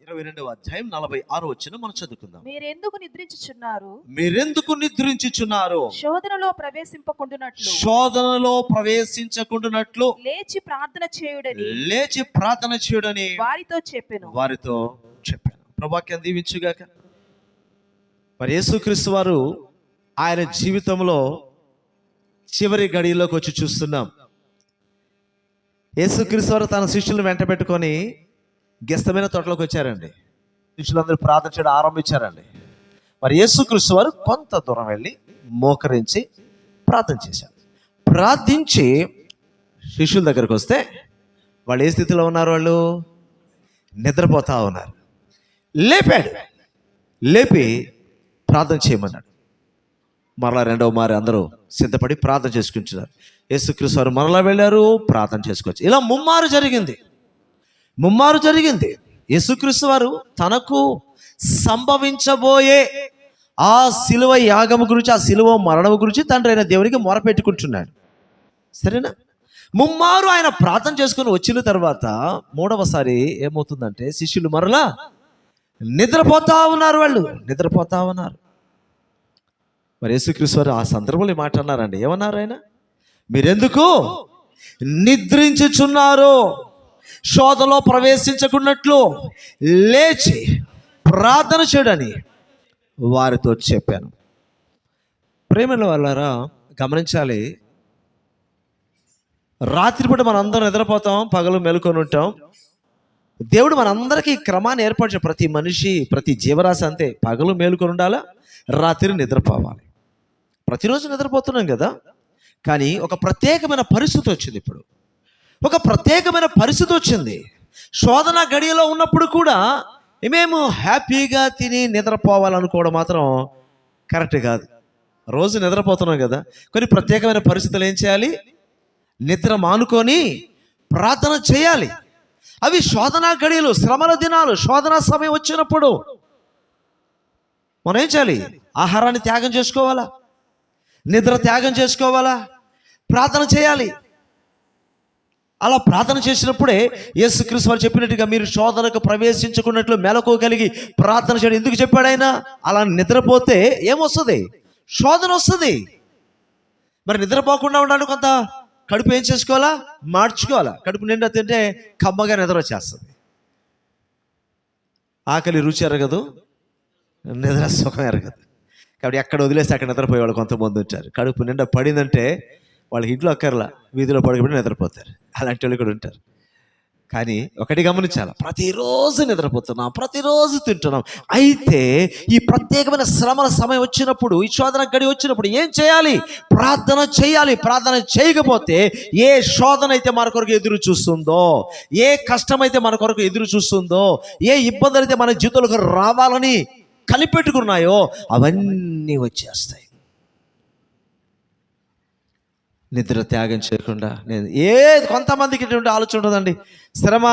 22వ అధ్యాయం 46వ వచనం మనం చదువుకుందాం. మీరెందుకు నిద్రించుచున్నారు? మీరెందుకు నిద్రించుచున్నారు? శోధనలో ప్రవేశింపకుండునట్లు శోధనలో ప్రవేశించకుండానట్లు లేచి ప్రార్థన చేయుడని వారితో చెప్పెను. ప్రభువాక్యం దీవించుగాక. మరి యేసుక్రీస్తు వారు ఆయన జీవితంలో చివరి గడిలోకి వచ్చి చూస్తున్నాం. యేసుక్రీస్తు వారు తన శిష్యులను వెంట పెట్టుకొని గెస్తమైన తోటలోకి వచ్చారండి. శిష్యులందరూ ప్రార్థన చేయడం ఆరంభించారండి. మరి యేసుక్రీస్తు వారు కొంత దూరం వెళ్ళి మోకరించి ప్రార్థన చేశారు. ప్రార్థించి శిష్యుల దగ్గరకు వస్తే వాళ్ళు ఏ స్థితిలో ఉన్నారు? వాళ్ళు నిద్రపోతా ఉన్నారు. లేపాడు, లేపి ప్రార్థన చేయమన్నాడు. మరలా రెండవ మారి అందరూ సిద్ధపడి ప్రార్థన చేసుకుంటున్నారు. యేసుక్రీస్తు వారు మరలా వెళ్ళారు, ప్రార్థన చేసుకోవచ్చు. ఇలా ముమ్మారు జరిగింది. యేసుక్రీస్తు వారు తనకు సంభవించబోయే ఆ శిలువ యాగము గురించి, ఆ శిలువ మరణం గురించి తండ్రి అయిన దేవునికి మొరపెట్టుకుంటున్నాడు. సరేనా? ముమ్మారు ఆయన ప్రార్థన చేసుకుని వచ్చిన తర్వాత మూడవసారి ఏమవుతుందంటే శిష్యులు మరలా నిద్రపోతా ఉన్నారు. మరి యేసుక్రీస్తు వారు ఆ సందర్భంలో ఈ మాట అన్నారండి. ఏమన్నారు ఆయన? మీరెందుకు నిద్రించుచున్నారు? శోధనలో ప్రవేశించకున్నట్లు లేచి ప్రార్థన చేయడని వారితో చెప్పాను. ప్రేమల వాళ్ళారా, గమనించాలి. రాత్రిపూట మనందరం నిద్రపోతాం, పగలు మేలుకొని ఉంటాం. దేవుడు మనందరికీ క్రమాన్ని ఏర్పరిచే ప్రతి మనిషి, ప్రతి జీవరాశి అంతే. పగలు మేలుకొని ఉండాలా, రాత్రి నిద్రపోవాలి. ప్రతిరోజు నిద్రపోతున్నాం కదా. కానీ ఒక ప్రత్యేకమైన పరిస్థితి వచ్చింది. ఇప్పుడు ఒక ప్రత్యేకమైన పరిస్థితి వచ్చింది. శోధన గడియలో ఉన్నప్పుడు కూడా మేము హ్యాపీగా తిని నిద్రపోవాలనుకోవడం మాత్రం కరెక్ట్ కాదు. రోజు నిద్రపోతున్నాం కదా. కొన్ని ప్రత్యేకమైన పరిస్థితులు ఏం చేయాలి? నిద్ర మానుకొని ప్రార్థన చేయాలి. అవి శోధన గడియలు, శ్రమల దినాలు, శోధన సమయం వచ్చినప్పుడు మనం ఏం చేయాలి? ఆహారాన్ని త్యాగం చేసుకోవాలా, నిద్ర త్యాగం చేసుకోవాలా, ప్రార్థన చేయాలి. అలా ప్రార్థన చేసినప్పుడే యేసుక్రీస్తు వారు చెప్పినట్టుగా మీరు శోధనకు ప్రవేశించుకున్నట్లు మెలకువగలిగి ప్రార్థన చేయడం. ఎందుకు చెప్పాడు ఆయన? అలా నిద్రపోతే ఏమొస్తుంది? శోధన వస్తుంది. మరి నిద్రపోకుండా ఉండాలి. కొంత కడుపు ఏం చేసుకోవాలా? మార్చుకోవాలా. కడుపు నిండా తింటే కమ్మగా నిద్ర వచ్చేస్తుంది. ఆకలి రుచి ఎరగదు, నిద్ర సుఖం ఎరగదు. కాబట్టి ఎక్కడ వదిలేసి అక్కడ నిద్రపోయేవాళ్ళు కొంతమంది ఉంటారు. కడుపు నిండా పడిందంటే వాళ్ళకి ఇంట్లో అక్కర్లా, వీధిలో పడుకుంటే నిద్రపోతారు. అలాంటి వాళ్ళు కూడా ఉంటారు. కానీ ఒకటి గమనించాలి, ప్రతిరోజు నిద్రపోతున్నాం, ప్రతిరోజు తింటున్నాం. అయితే ఈ ప్రత్యేకమైన శ్రమల సమయం వచ్చినప్పుడు, ఈ శోధన గడి వచ్చినప్పుడు ఏం చేయాలి? ప్రార్థన చేయాలి. ప్రార్థన చేయకపోతే ఏ శోధన అయితే మన కొరకు ఎదురు చూస్తుందో, ఏ కష్టం అయితే మన కొరకు ఎదురు చూస్తుందో, ఏ ఇబ్బందులు అయితే మన జీవితంలోకి రావాలని కనిపెట్టుకున్నాయో అవన్నీ వచ్చేస్తాయి. నిద్ర త్యాగం చేయకుండా నేను కొంతమందికి ఇటువంటి ఆలోచన ఉంటుందండి. శ్రమ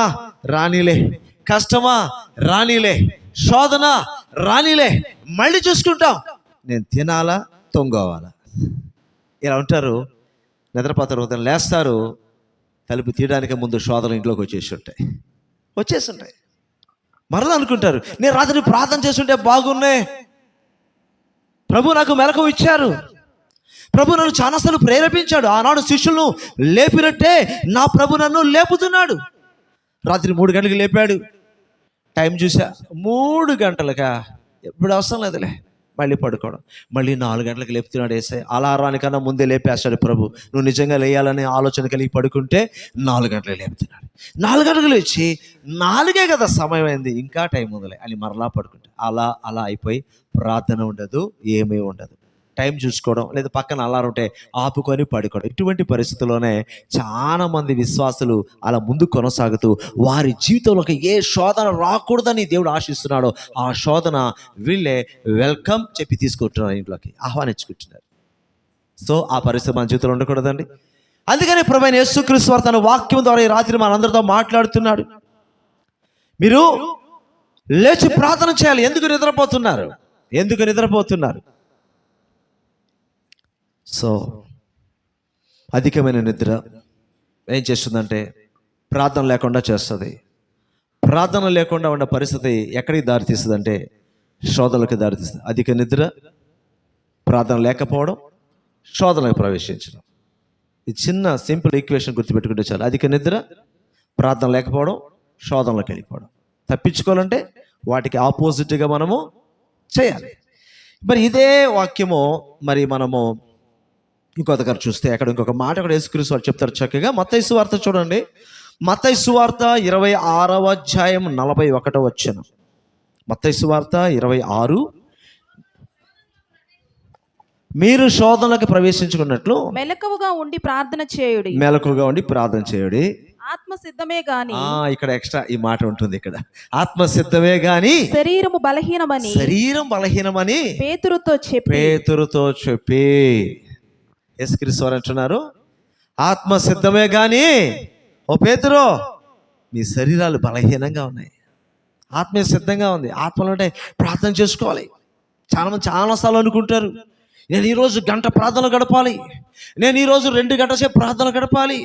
రానిలే, కష్టమా రానిలే, శోధన రానిలే, మళ్ళీ చూసుకుంటాం, నేను తినాలా, తొంగోవాలా, ఇలా ఉంటారు. నిద్రపోతారు, ఉదయం లేస్తారు, తలుపు తీయడానికి ముందు శోధన ఇంట్లోకి వచ్చేస్తుంటాయి. మరలా అనుకుంటారు, నేను రాత్రి ప్రార్థన చేస్తుంటే బాగున్నే, ప్రభు నాకు మెలకువ ఇచ్చారు, ప్రభు నన్ను చాలాసార్లు ప్రేరేపించాడు, ఆనాడు శిష్యులను లేపినట్టే నా ప్రభు నన్ను లేపుతున్నాడు. రాత్రి 3 గంటలకు లేపాడు, టైం చూసా 3 గంటలకా, ఎప్పుడు అవసరం లేదులే, మళ్ళీ పడుకోవడం. మళ్ళీ 4 గంటలకు లేపుతున్నాడు యేసయ్య. అలారానికన్నా ముందే లేపేస్తాడు ప్రభు. నువ్వు నిజంగా లేయాలనే ఆలోచన కలిగి పడుకుంటే 4 గంటలకు లేపుతున్నాడు. 4 గంటలకు లేచి 4గే కదా సమయం అయింది, ఇంకా టైం ఉందిలే అని మరలా పడుకుంటా. అలా అయిపోయి ప్రార్థన ఉండదు, ఏమీ ఉండదు. టైం చూసుకోవడం, లేదా పక్కన అలారం ఉంటే ఆపుకొని పడుకోవడం. ఇటువంటి పరిస్థితుల్లోనే చాలా మంది విశ్వాసులు అలా ముందు కొనసాగుతూ వారి జీవితంలోకి ఏ శోధన రాకూడదని దేవుడు ఆశిస్తున్నాడో ఆ శోధన వీళ్ళే వెల్కమ్ చెప్పి తీసుకుంటున్నారు, ఇంట్లోకి ఆహ్వానించుకుంటున్నారు. సో ఆ పరిస్థితి మన జీవితంలో ఉండకూడదండి. అందుకని ప్రభువైన యేసుక్రీస్తు వారు తన వాక్యం ద్వారా ఈ రాత్రి మనందరితో మాట్లాడుతున్నాడు. మీరు లేచి ప్రార్థన చేయాలి. ఎందుకు నిద్రపోతున్నారు? సో అధికమైన నిద్ర ఏం చేస్తుందంటే ప్రార్థన లేకుండా చేస్తుంది. ప్రార్థన లేకుండా ఉన్న పరిస్థితి ఎక్కడికి దారితీస్తుంది అంటే శోధనలకు దారితీస్తుంది. అధిక నిద్ర, ప్రార్థన లేకపోవడం, శోధనకు ప్రవేశించడం. ఈ చిన్న సింపుల్ ఈక్వేషన్ గుర్తుపెట్టుకుంటే చాలు. అధిక నిద్ర, ప్రార్థన లేకపోవడం, శోధనలకు వెళ్ళిపోవడం. తప్పించుకోవాలంటే వాటికి ఆపోజిట్గా మనము చేయాలి. మరి ఇదే వాక్యము మరి మనము ఇంకో దగ్గర చూస్తే అక్కడ ఇంకొక మాట కూడా యేసుక్రీస్తు వారు చెప్తారు చక్కగా. మత్తయి సువార్త చూడండి, మత్తయి సువార్త 26వ అధ్యాయం 41వ వచనం. మత్తయి సువార్త 26, మీరు శోధనలకు ప్రవేశించుకున్నట్లు మెలకువగా ఉండి ప్రార్థన చేయుడి. మెలకుగా ఉండి ప్రార్థన చేయుడి. ఆత్మ సిద్ధమే గాని ఇక్కడ ఎక్స్ట్రా ఈ మాట ఉంటుంది. ఇక్కడ ఆత్మ సిద్ధమే గాని శరీరము బలహీనమని శరీరం బలహీనమని పేతురుతో చెప్పి యేసుక్రీస్తు వారు అంటున్నారు, ఆత్మ సిద్ధమే గాని ఓ పేతురు, మీ శరీరాలు బలహీనంగా ఉన్నాయి. ఆత్మ సిద్ధంగా ఉంది. ఆత్మలో అంటే ప్రార్థన చేసుకోవాలి. చాలామంది చాలాసార్లు అనుకుంటారు, నేను ఈరోజు గంట ప్రార్థన గడపాలి, నేను ఈరోజు 2 గంటల సేపు ప్రార్థన గడపాలి,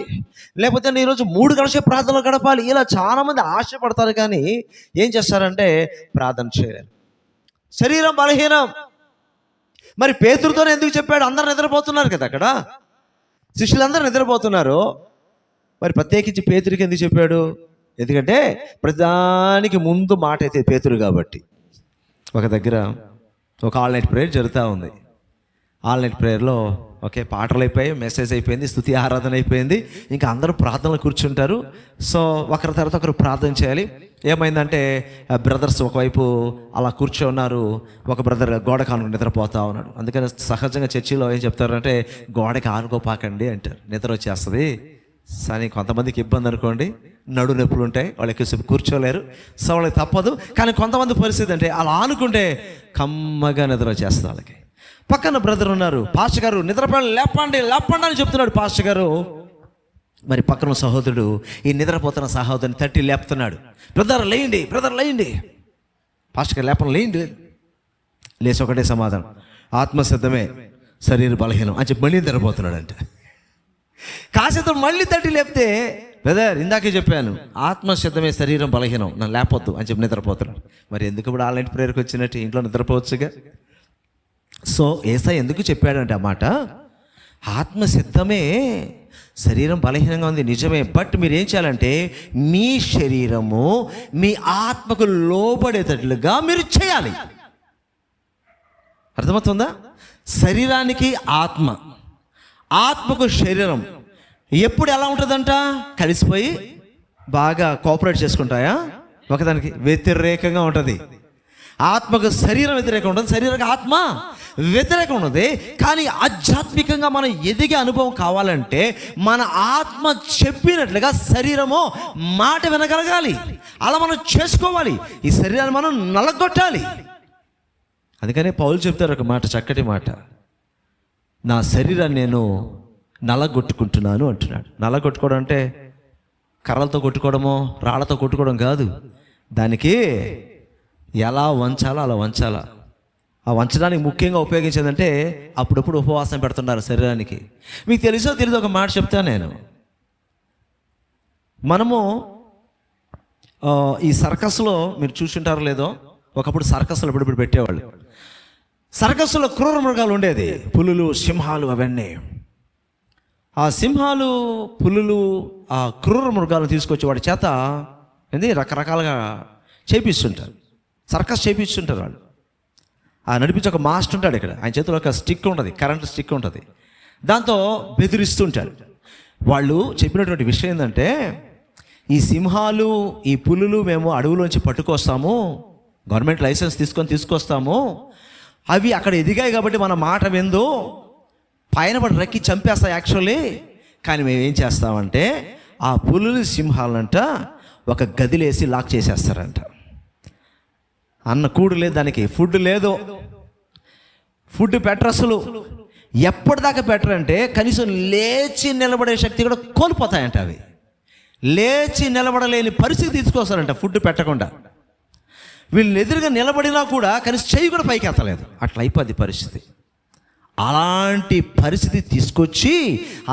లేకపోతే నేను ఈరోజు 3 గంటల సేపు ప్రార్థన గడపాలి. ఇలా చాలామంది ఆశపడతారు, కానీ ఏం చేస్తారంటే ప్రార్థన చేయలేరు. శరీరం బలహీనం. మరి పేతురుతోనే ఎందుకు చెప్పాడు? అందరు నిద్రపోతున్నారు కదా అక్కడ, శిష్యులందరూ నిద్రపోతున్నారు. మరి ప్రత్యేకించి పేతురికి ఎందుకు చెప్పాడు? ఎందుకంటే ప్రతిదానికి ముందు మాట అయితే పేతురు కాబట్టి. ఒక దగ్గర ఒక ఆల్-నైట్ ప్రేయర్ జరుగుతూ ఉంది. ఆల్-నైట్ ప్రేయర్లో పాటలు అయిపోయాయి, మెసేజ్ అయిపోయింది, స్తుతి ఆరాధన అయిపోయింది, ఇంకా అందరూ ప్రార్థనలు కూర్చుంటారు. సో ఒకరి తర్వాత ఒకరు ప్రార్థన చేయాలి. ఏమైందంటే బ్రదర్స్ ఒకవైపు అలా కూర్చోన్నారు, ఒక బ్రదర్ గోడకు ఆనుకుని నిద్రపోతా ఉన్నాడు. అందుకని సహజంగా చర్చిలో ఏం చెప్తారంటే గోడకి ఆనుకోపాకండి అంటారు, నిద్ర వచ్చేస్తుంది. కానీ కొంతమందికి ఇబ్బంది అనుకోండి, నడు నొప్పులు ఉంటాయి, వాళ్ళు ఎక్కువసేపు కూర్చోలేరు, సో వాళ్ళకి తప్పదు. కానీ కొంతమంది పరిస్థితి అంటే అలా ఆనుకుంటే కమ్మగా నిద్ర వచ్చేస్తుంది వాళ్ళకి. పక్కన బ్రదర్ ఉన్నారు, పాస్టర్ గారు నిద్రపోయి లేపండి అని చెప్తున్నాడు పాస్టర్ గారు. మరి పక్కన సహోదరుడు ఈ నిద్రపోతున్న సహోదరుని తట్టి లేపుతున్నాడు, బ్రదర్ లేయండి. పాస్టర్ గారు లేండి. లేచి ఒకటే సమాధానం, ఆత్మసిద్ధమే శరీర బలహీనం అని చెప్పి మళ్ళీ నిద్రపోతున్నాడు అంట. కాసేపు మళ్ళీ తట్టి లేపితే, బ్రదర్ ఇందాకే చెప్పాను ఆత్మసిద్ధమే శరీరం బలహీనం, నన్ను లేపొద్దు అని చెప్పి నిద్రపోతున్నాడు. మరి ఎందుకు ఇప్పుడు ఆల్-నైట్ ప్రేయర్కి వచ్చినట్టు ఇంట్లో నిద్రపోవచ్చుగా. సో యేసయ్య ఎందుకు చెప్పాడంటే ఆ మాట, ఆత్మ సిద్ధమే శరీరం బలహీనంగా ఉంది నిజమే, బట్ మీరు ఏం చేయాలంటే మీ శరీరము మీ ఆత్మకు లోబడేటట్లుగా మీరు చేయాలి. అర్థమవుతుందా? శరీరానికి ఆత్మ, ఆత్మకు శరీరం ఎప్పుడు ఎలా ఉంటుందంట? కలిసిపోయి బాగా కోఆపరేట్ చేసుకుంటాయా? ఒకదానికి వ్యతిరేకంగా ఉంటుంది. ఆత్మకు శరీరం వ్యతిరేకంగా ఉంటుంది, శరీరానికి ఆత్మ వ్యతిరేకం ఉన్నది. కానీ ఆధ్యాత్మికంగా మనం ఎదిగే అనుభవం కావాలంటే మన ఆత్మ చెప్పినట్లుగా శరీరము మాట వినగలగాలి. అలా మనం చేసుకోవాలి. ఈ శరీరాన్ని మనం నలగొట్టాలి. అందుకనే పౌలు చెప్తారు ఒక మాట, చక్కటి మాట, నా శరీరాన్ని నేను నలగొట్టుకుంటున్నాను అంటున్నాడు. నలగొట్టుకోవడం అంటే కర్రలతో కొట్టుకోవడమో రాళ్లతో కొట్టుకోవడం కాదు. దానికి ఎలా వంచాలో అలా వంచాలా. ఆ వంచడానికి ముఖ్యంగా ఉపయోగించేదంటే అప్పుడప్పుడు ఉపవాసం పెడుతున్నారు శరీరానికి. మీకు తెలుసో తెలీదో ఒక మాట చెప్తాను నేను. మనము ఈ సర్కస్లో మీరు చూసుంటారో లేదో, ఒకప్పుడు సర్కస్లో ఇప్పుడు పెట్టేవాళ్ళు. సర్కస్లో క్రూర మృగాలు ఉండేది, పులులు, సింహాలు, అవన్నీ. ఆ సింహాలు, పులులు, ఆ క్రూర మృగాలను తీసుకొచ్చి వాడి చేత రకరకాలుగా చేపిస్తుంటారు, సర్కస్ చేపిస్తుంటారు వాళ్ళు. ఆ నడిపించి ఒక మాస్టర్ ఉంటాడు ఇక్కడ, ఆయన చేతిలో ఒక స్టిక్ ఉంటుంది, కరెంట్ స్టిక్ ఉంటుంది, దాంతో బెదిరిస్తుంటాడు. వాళ్ళు చెప్పినటువంటి విషయం ఏంటంటే, ఈ సింహాలు, ఈ పులులు మేము అడవులోంచి పట్టుకొస్తాము, గవర్నమెంట్ లైసెన్స్ తీసుకొస్తాము, అవి అక్కడ ఎదిగాయి కాబట్టి మన మాట విందు, పైన పడి రెక్కి చంపేస్తాయి యాక్చువల్లీ. కానీ మేము ఏం చేస్తామంటే ఆ పులులు, సింహాలంట ఒక గదిలేసి లాక్ చేసేస్తారంట. అన్న కూడు లేదు, దానికి ఫుడ్ లేదు, ఫుడ్ పెట్టరు అసలు. ఎప్పటిదాకా పెట్టరంటే కనీసం లేచి నిలబడే శక్తి కూడా కోల్పోతాయంట. అవి లేచి నిలబడలేని పరిస్థితి తీసుకొస్తారంట ఫుడ్ పెట్టకుండా. వీళ్ళని ఎదురుగా నిలబడినా కూడా కనీసం చెయ్యి కూడా పైకి ఎత్తలేదు, అట్లా అయిపోద్ది పరిస్థితి. అలాంటి పరిస్థితి తీసుకొచ్చి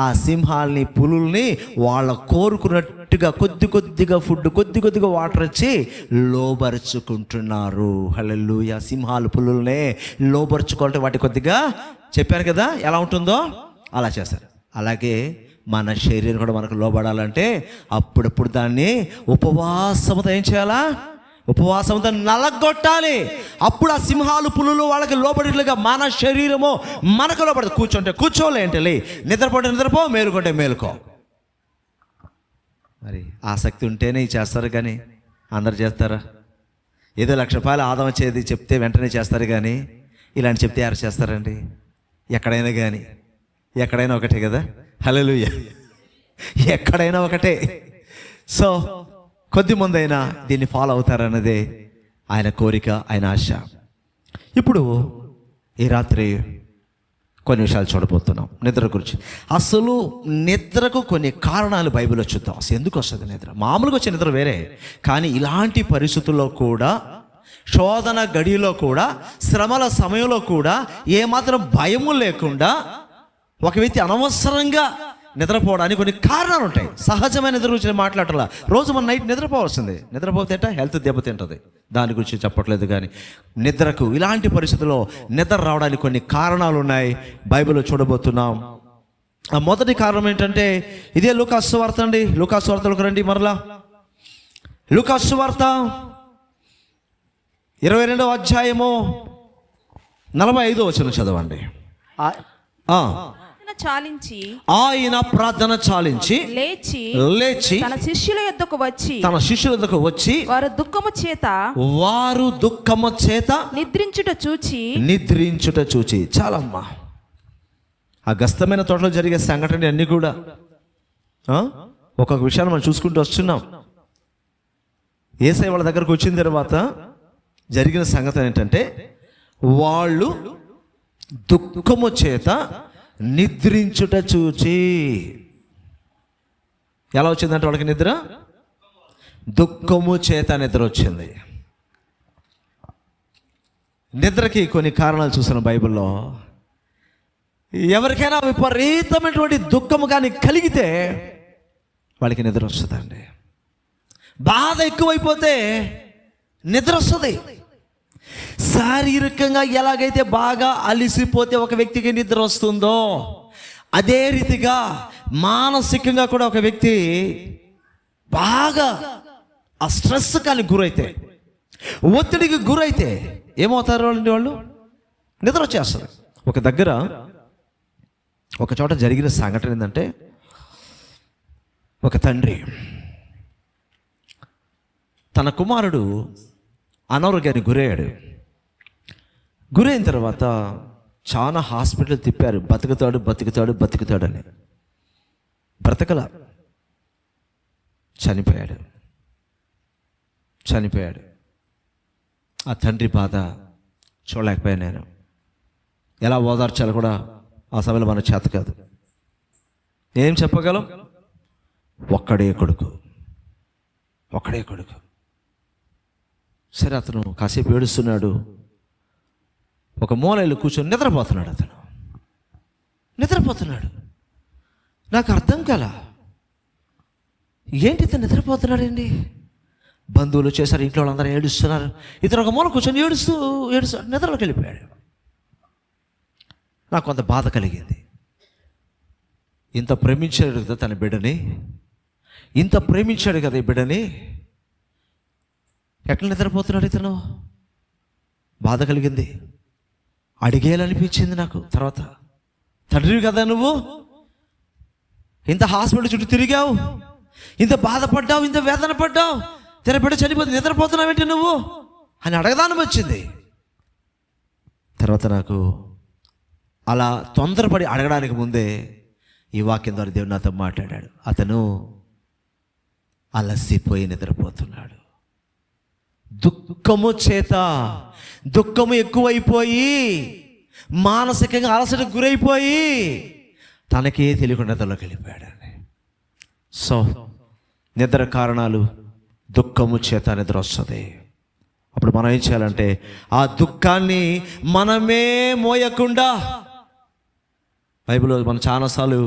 ఆ సింహాల్ని, పులుల్ని వాళ్ళ కోరుకున్నట్టు తగినట్టుగా కొద్ది కొద్దిగా ఫుడ్, కొద్ది కొద్దిగా వాటర్ ఇచ్చి లోబరుచుకుంటున్నారు. హల్లెలూయా. సింహాలు పులులనే లోబరుచుకోవాలంటే వాటి కొద్దిగా చెప్పాను కదా ఎలా ఉంటుందో అలా చేస్తారు. అలాగే మన శరీరం కూడా మనకు లోబడాలంటే అప్పుడప్పుడు దాన్ని ఉపవాసంతో ఏం చేయాలా? ఉపవాసంతో నలగొట్టాలి. అప్పుడు ఆ సింహాలు పులులు వాళ్ళకి లోబడిట్లుగా మన శరీరము మనకు లోబడదు. కూర్చుంటే కూర్చోలే అంటే లే, నిద్రపోతే నిద్రపో, మేలుకుంటే మేలుకో. మరి ఆసక్తి ఉంటేనే చేస్తారు, కానీ అందరు చేస్తారా? ఏదో ₹1,00,000 ఆదాయం వచ్చేది చెప్తే వెంటనే చేస్తారు, కానీ ఇలాంటి చెప్తే ఎవరు చేస్తారండి? ఎక్కడైనా కానీ, ఎక్కడైనా ఒకటే కదా. హల్లెలూయా. ఎక్కడైనా ఒకటే. సో కొద్దిమంది అయినా దీన్ని ఫాలో అవుతారన్నదే ఆయన కోరిక, ఆయన ఆశ. ఇప్పుడు ఈ రాత్రి కొన్ని విషయాలు చూడబోతున్నాం నిద్ర గురించి. అసలు నిద్రకు కొన్ని కారణాలు బైబిల్లో చూద్దాం. అసలు ఎందుకు వస్తుంది నిద్ర? మామూలుగా వచ్చే నిద్ర వేరే, కానీ ఇలాంటి పరిస్థితుల్లో కూడా, శోధన గడిలో కూడా, శ్రమల సమయంలో కూడా ఏమాత్రం భయము లేకుండా ఒక వ్యక్తి అనవసరంగా నిద్రపోవడానికి కొన్ని కారణాలు ఉంటాయి. సహజమైన నిద్ర గురించి మాట్లాడాల. రోజు మన నైట్ నిద్రపోవాల్సిందే. నిద్రపోతే హెల్త్ దెబ్బతింటుంది. దాని గురించి చెప్పట్లేదు, కానీ నిద్రకు ఇలాంటి పరిస్థితుల్లో నిద్ర రావడానికి కొన్ని కారణాలు ఉన్నాయి. బైబిల్లో చూడబోతున్నాం. ఆ మొదటి కారణం ఏంటంటే ఇదే లూకాసు సువార్త అండి. లూకాసు సువార్తలోకి రండి. మరలా లూకాసు సువార్త 22వ అధ్యాయము 45వ వచనం చదవండి. ఆయన ప్రార్థన చాలించి లేచి తన శిష్యుల యొద్దకు వచ్చి వారు దుఃఖము చేత నిద్రించుట చూచి చాలమ్మా. ఆ గస్తమైన తోటలో జరిగే సంఘటన అన్ని కూడా ఒక్కొక్క విషయాన్ని మనం చూసుకుంటూ వస్తున్నాం. యేసయ్య వాళ్ళ దగ్గరకు వచ్చిన తర్వాత జరిగిన సంగతి ఏంటంటే, వాళ్ళు దుఃఖము చేత నిద్రించుట చూచి. ఎలా వచ్చిందంటే వాళ్ళకి నిద్ర? దుఃఖము చేత నిద్ర వచ్చింది. నిద్రకి కొన్ని కారణాలు చూసిన బైబిల్లో. ఎవరికైనా విపరీతమైనటువంటి దుఃఖము కానీ కలిగితే వాళ్ళకి నిద్ర వస్తుందండి. బాధ ఎక్కువైపోతే నిద్ర వస్తుంది. శారీరకంగా ఎలాగైతే బాగా అలిసిపోతే ఒక వ్యక్తికి నిద్ర వస్తుందో, అదే రీతిగా మానసికంగా కూడా ఒక వ్యక్తి బాగా ఆ స్ట్రెస్ కానీ గురైతే, ఒత్తిడికి గురైతే ఏమవుతారు వాళ్ళు? నిద్ర వచ్చేస్తారు. ఒక దగ్గర ఒక చోట జరిగిన సంఘటన ఏంటంటే, ఒక తండ్రి తన కుమారుడు అనారోగ్యానికి గురయ్యాడు. గురైన తర్వాత చాలా హాస్పిటల్ తిప్పారు. బతుకుతాడని. బ్రతకల. చనిపోయాడు. ఆ తండ్రి బాధ చూడలేకపోయాను నేను. ఎలా ఓదార్చాలో కూడా ఆ సమయంలో మన చేత కాదు. ఏం చెప్పగలం? ఒక్కడే కొడుకు. సరే, అతను కాసేపు ఏడుస్తున్నాడు. ఒక మూలలో కూర్చొని నిద్రపోతున్నాడు. నాకు అర్థం కాల, ఏంటి ఇతను నిద్రపోతున్నాడండి? బంధువులు వచ్చేసరి, ఇంట్లో వాళ్ళందరూ ఏడుస్తున్నారు. ఇతను ఒక మూల కూర్చొని ఏడుస్తూ నిద్రలోకి వెళ్ళిపోయాడు. నాకు కొంత బాధ కలిగింది. ఇంత ప్రేమించాడు కదా తన బిడ్డని, ఇంత ప్రేమించాడు కదా ఈ బిడ్డని, ఎట్లా నిద్రపోతున్నాడు ఇతను? బాధ కలిగింది. అడిగేయాలనిపించింది నాకు. తర్వాత, తండ్రివి కదా నువ్వు, ఇంత హాస్పిటల్ చుట్టూ తిరిగావు, ఇంత బాధపడ్డావు, ఇంత వేదన పడ్డావు, తెర బిడ్డ చనిపోతే నిద్రపోతున్నావేంటి నువ్వు అని అడగదానం వచ్చింది. తర్వాత నాకు అలా తొందరపడి అడగడానికి ముందే ఈ వాక్యం ద్వారా దేవుడు నాతో మాట్లాడాడు. అతను అలసిపోయి నిద్రపోతున్నాడు. దుఃఖము ఎక్కువైపోయి, మానసికంగా అలసటకు గురైపోయి తనకే తెలియకుండా నిద్రలోకి వెళ్ళిపోయాడండి. సో నిద్ర కారణాలు, దుఃఖము చేత నిద్ర వస్తుంది. అప్పుడు మనం ఏం చేయాలంటే, ఆ దుఃఖాన్ని మనమే మోయకుండా, బైబిల్లో మనం చాలాసార్లు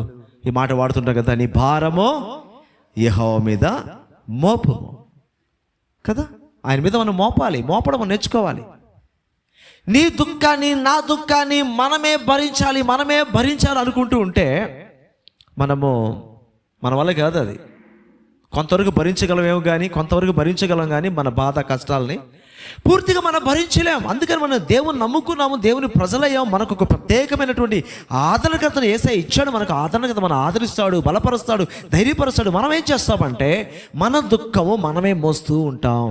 ఈ మాట వాడుతుంటాం కదా, నీ భారము యెహోవా మీద మోపము కదా. ఆయన మీద మనం మోపాలి, మోపడం మనం నేర్చుకోవాలి. నీ దుఃఖాన్ని నా దుఃఖాన్ని మనమే భరించాలి అనుకుంటూ ఉంటే మనము మన వల్ల కాదు. అది కొంతవరకు భరించగలమేమో కానీ, కొంతవరకు భరించగలం కానీ మన బాధ కష్టాలని పూర్తిగా మనం భరించలేం. అందుకని మనం దేవుని నమ్ముకున్నాము, దేవుని ప్రజలయ్యాం. మనకు ఒక ప్రత్యేకమైనటువంటి ఆదరణకర్తను యేసయ్య ఇచ్చాడు. మనకు ఆదరణకర్త మనం ఆదరిస్తాడు, బలపరుస్తాడు, ధైర్యపరుస్తాడు. మనం ఏం చేస్తామంటే మన దుఃఖము మనమే మోస్తూ ఉంటాం.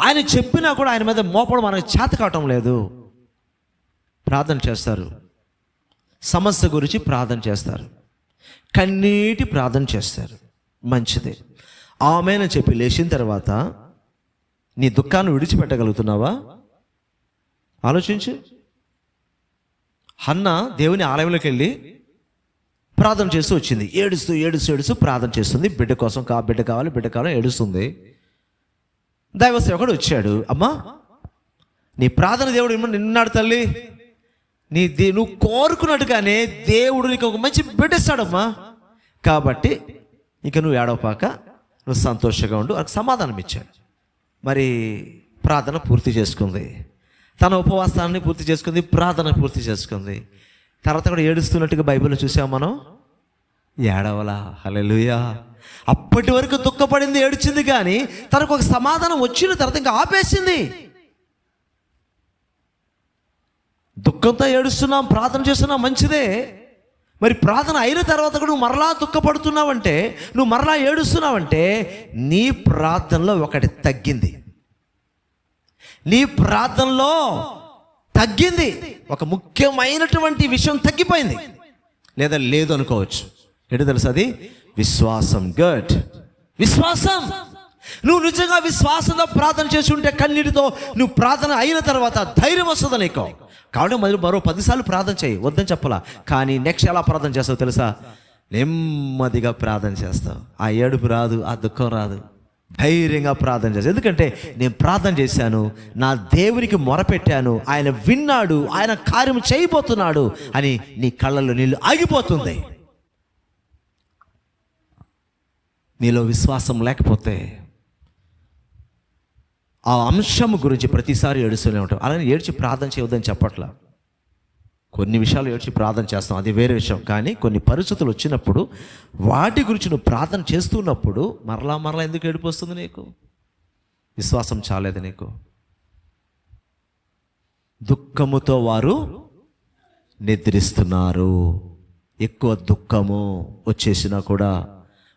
ఆయన చెప్పినా కూడా ఆయన మీద మోపడం మనకు చేత కావటం లేదు. ప్రార్థన చేస్తారు, సమస్య గురించి ప్రార్థన చేస్తారు, కన్నీటి ప్రార్థన చేస్తారు, మంచిదే. ఆమేన్ చెప్పి లేచిన తర్వాత నీ దుఃఖాన్ని విడిచిపెట్టగలుగుతున్నావా? ఆలోచించు. హన్నా దేవుని ఆలయంలోకి వెళ్ళి ప్రార్థన చేస్తూ వచ్చింది. ఏడుస్తూ ప్రార్థన చేస్తుంది. బిడ్డ కోసం బిడ్డ కావాలి ఏడుస్తుంది. దైవ సేవకుడు వచ్చాడు. అమ్మా, నీ ప్రార్థన దేవుడు నిన్నాడు తల్లి, నువ్వు కోరుకున్నట్టుగానే దేవుడు నీకు ఒక మంచి బిడ్డ ఇస్తాడమ్మా. కాబట్టి ఇక నువ్వు ఏడవపాక, నువ్వు సంతోషంగా ఉండు అని సమాధానం ఇచ్చాడు. మరి ప్రార్థన పూర్తి చేసుకుంది, తన ఉపవాసాన్ని పూర్తి చేసుకుంది, ప్రార్థన పూర్తి చేసుకుంది. తర్వాత కూడా ఏడుస్తున్నట్టుగా బైబిల్లో చూసాం మనం. ఏడవలా, హల్లెలూయా. అప్పటి వరకు దుఃఖపడింది, ఏడ్చింది, కానీ తనకు ఒక సమాధానం వచ్చిన తర్వాత ఇంకా ఆపేసింది. దుఃఖంతో ఏడుస్తున్నాం, ప్రార్థన చేస్తున్నాం, మంచిదే. మరి ప్రార్థన అయిన తర్వాత కూడా నువ్వు మరలా దుఃఖపడుతున్నావంటే, నువ్వు మరలా ఏడుస్తున్నావంటే నీ ప్రార్థనలో ఒకటి తగ్గింది. నీ ప్రార్థనలో తగ్గింది, ఒక ముఖ్యమైనటువంటి విషయం తగ్గిపోయింది. లేదా లేదు అనుకోవచ్చు. ఏంటో తెలుసు, అది విశ్వాసం. గుడ్, విశ్వాసం. నువ్వు నిజంగా విశ్వాసంతో ప్రార్థన చేసి ఉంటే, కన్నీటితో నువ్వు ప్రార్థన అయిన తర్వాత ధైర్యం వస్తుంది నీకు. కాబట్టి మరో 10 సార్లు ప్రార్థన చేయి, వద్దని చెప్పలా. కానీ నెక్స్ట్ ఎలా ప్రార్థన చేస్తావు తెలుసా? నెమ్మదిగా ప్రార్థన చేస్తావు. ఆ ఏడుపు రాదు, ఆ దుఃఖం రాదు. ధైర్యంగా ప్రార్థన చేస్తావు. ఎందుకంటే నేను ప్రార్థన చేశాను, నా దేవునికి మొరపెట్టాను, ఆయన విన్నాడు, ఆయన కార్యం చేయబోతున్నాడు అని నీ కళ్ళల్లో నీళ్ళు ఆగిపోతుంది. నీలో విశ్వాసం లేకపోతే ఆ అంశం గురించి ప్రతిసారి ఏడుస్తూనే ఉంటాం. అలానే ఏడ్చి ప్రార్థన చేయవద్దని చెప్పట్లా. కొన్ని విషయాలు ఏడ్చి ప్రార్థన చేస్తాం, అది వేరే విషయం. కానీ కొన్ని పరిస్థితులు వచ్చినప్పుడు వాటి గురించి నువ్వు ప్రార్థన చేస్తున్నప్పుడు మరలా ఎందుకు ఏడుపు వస్తుంది నీకు? విశ్వాసం చాలేదు నీకు. దుఃఖముతో వారు నిద్రిస్తున్నారు. ఎక్కువ దుఃఖము వచ్చేసినా కూడా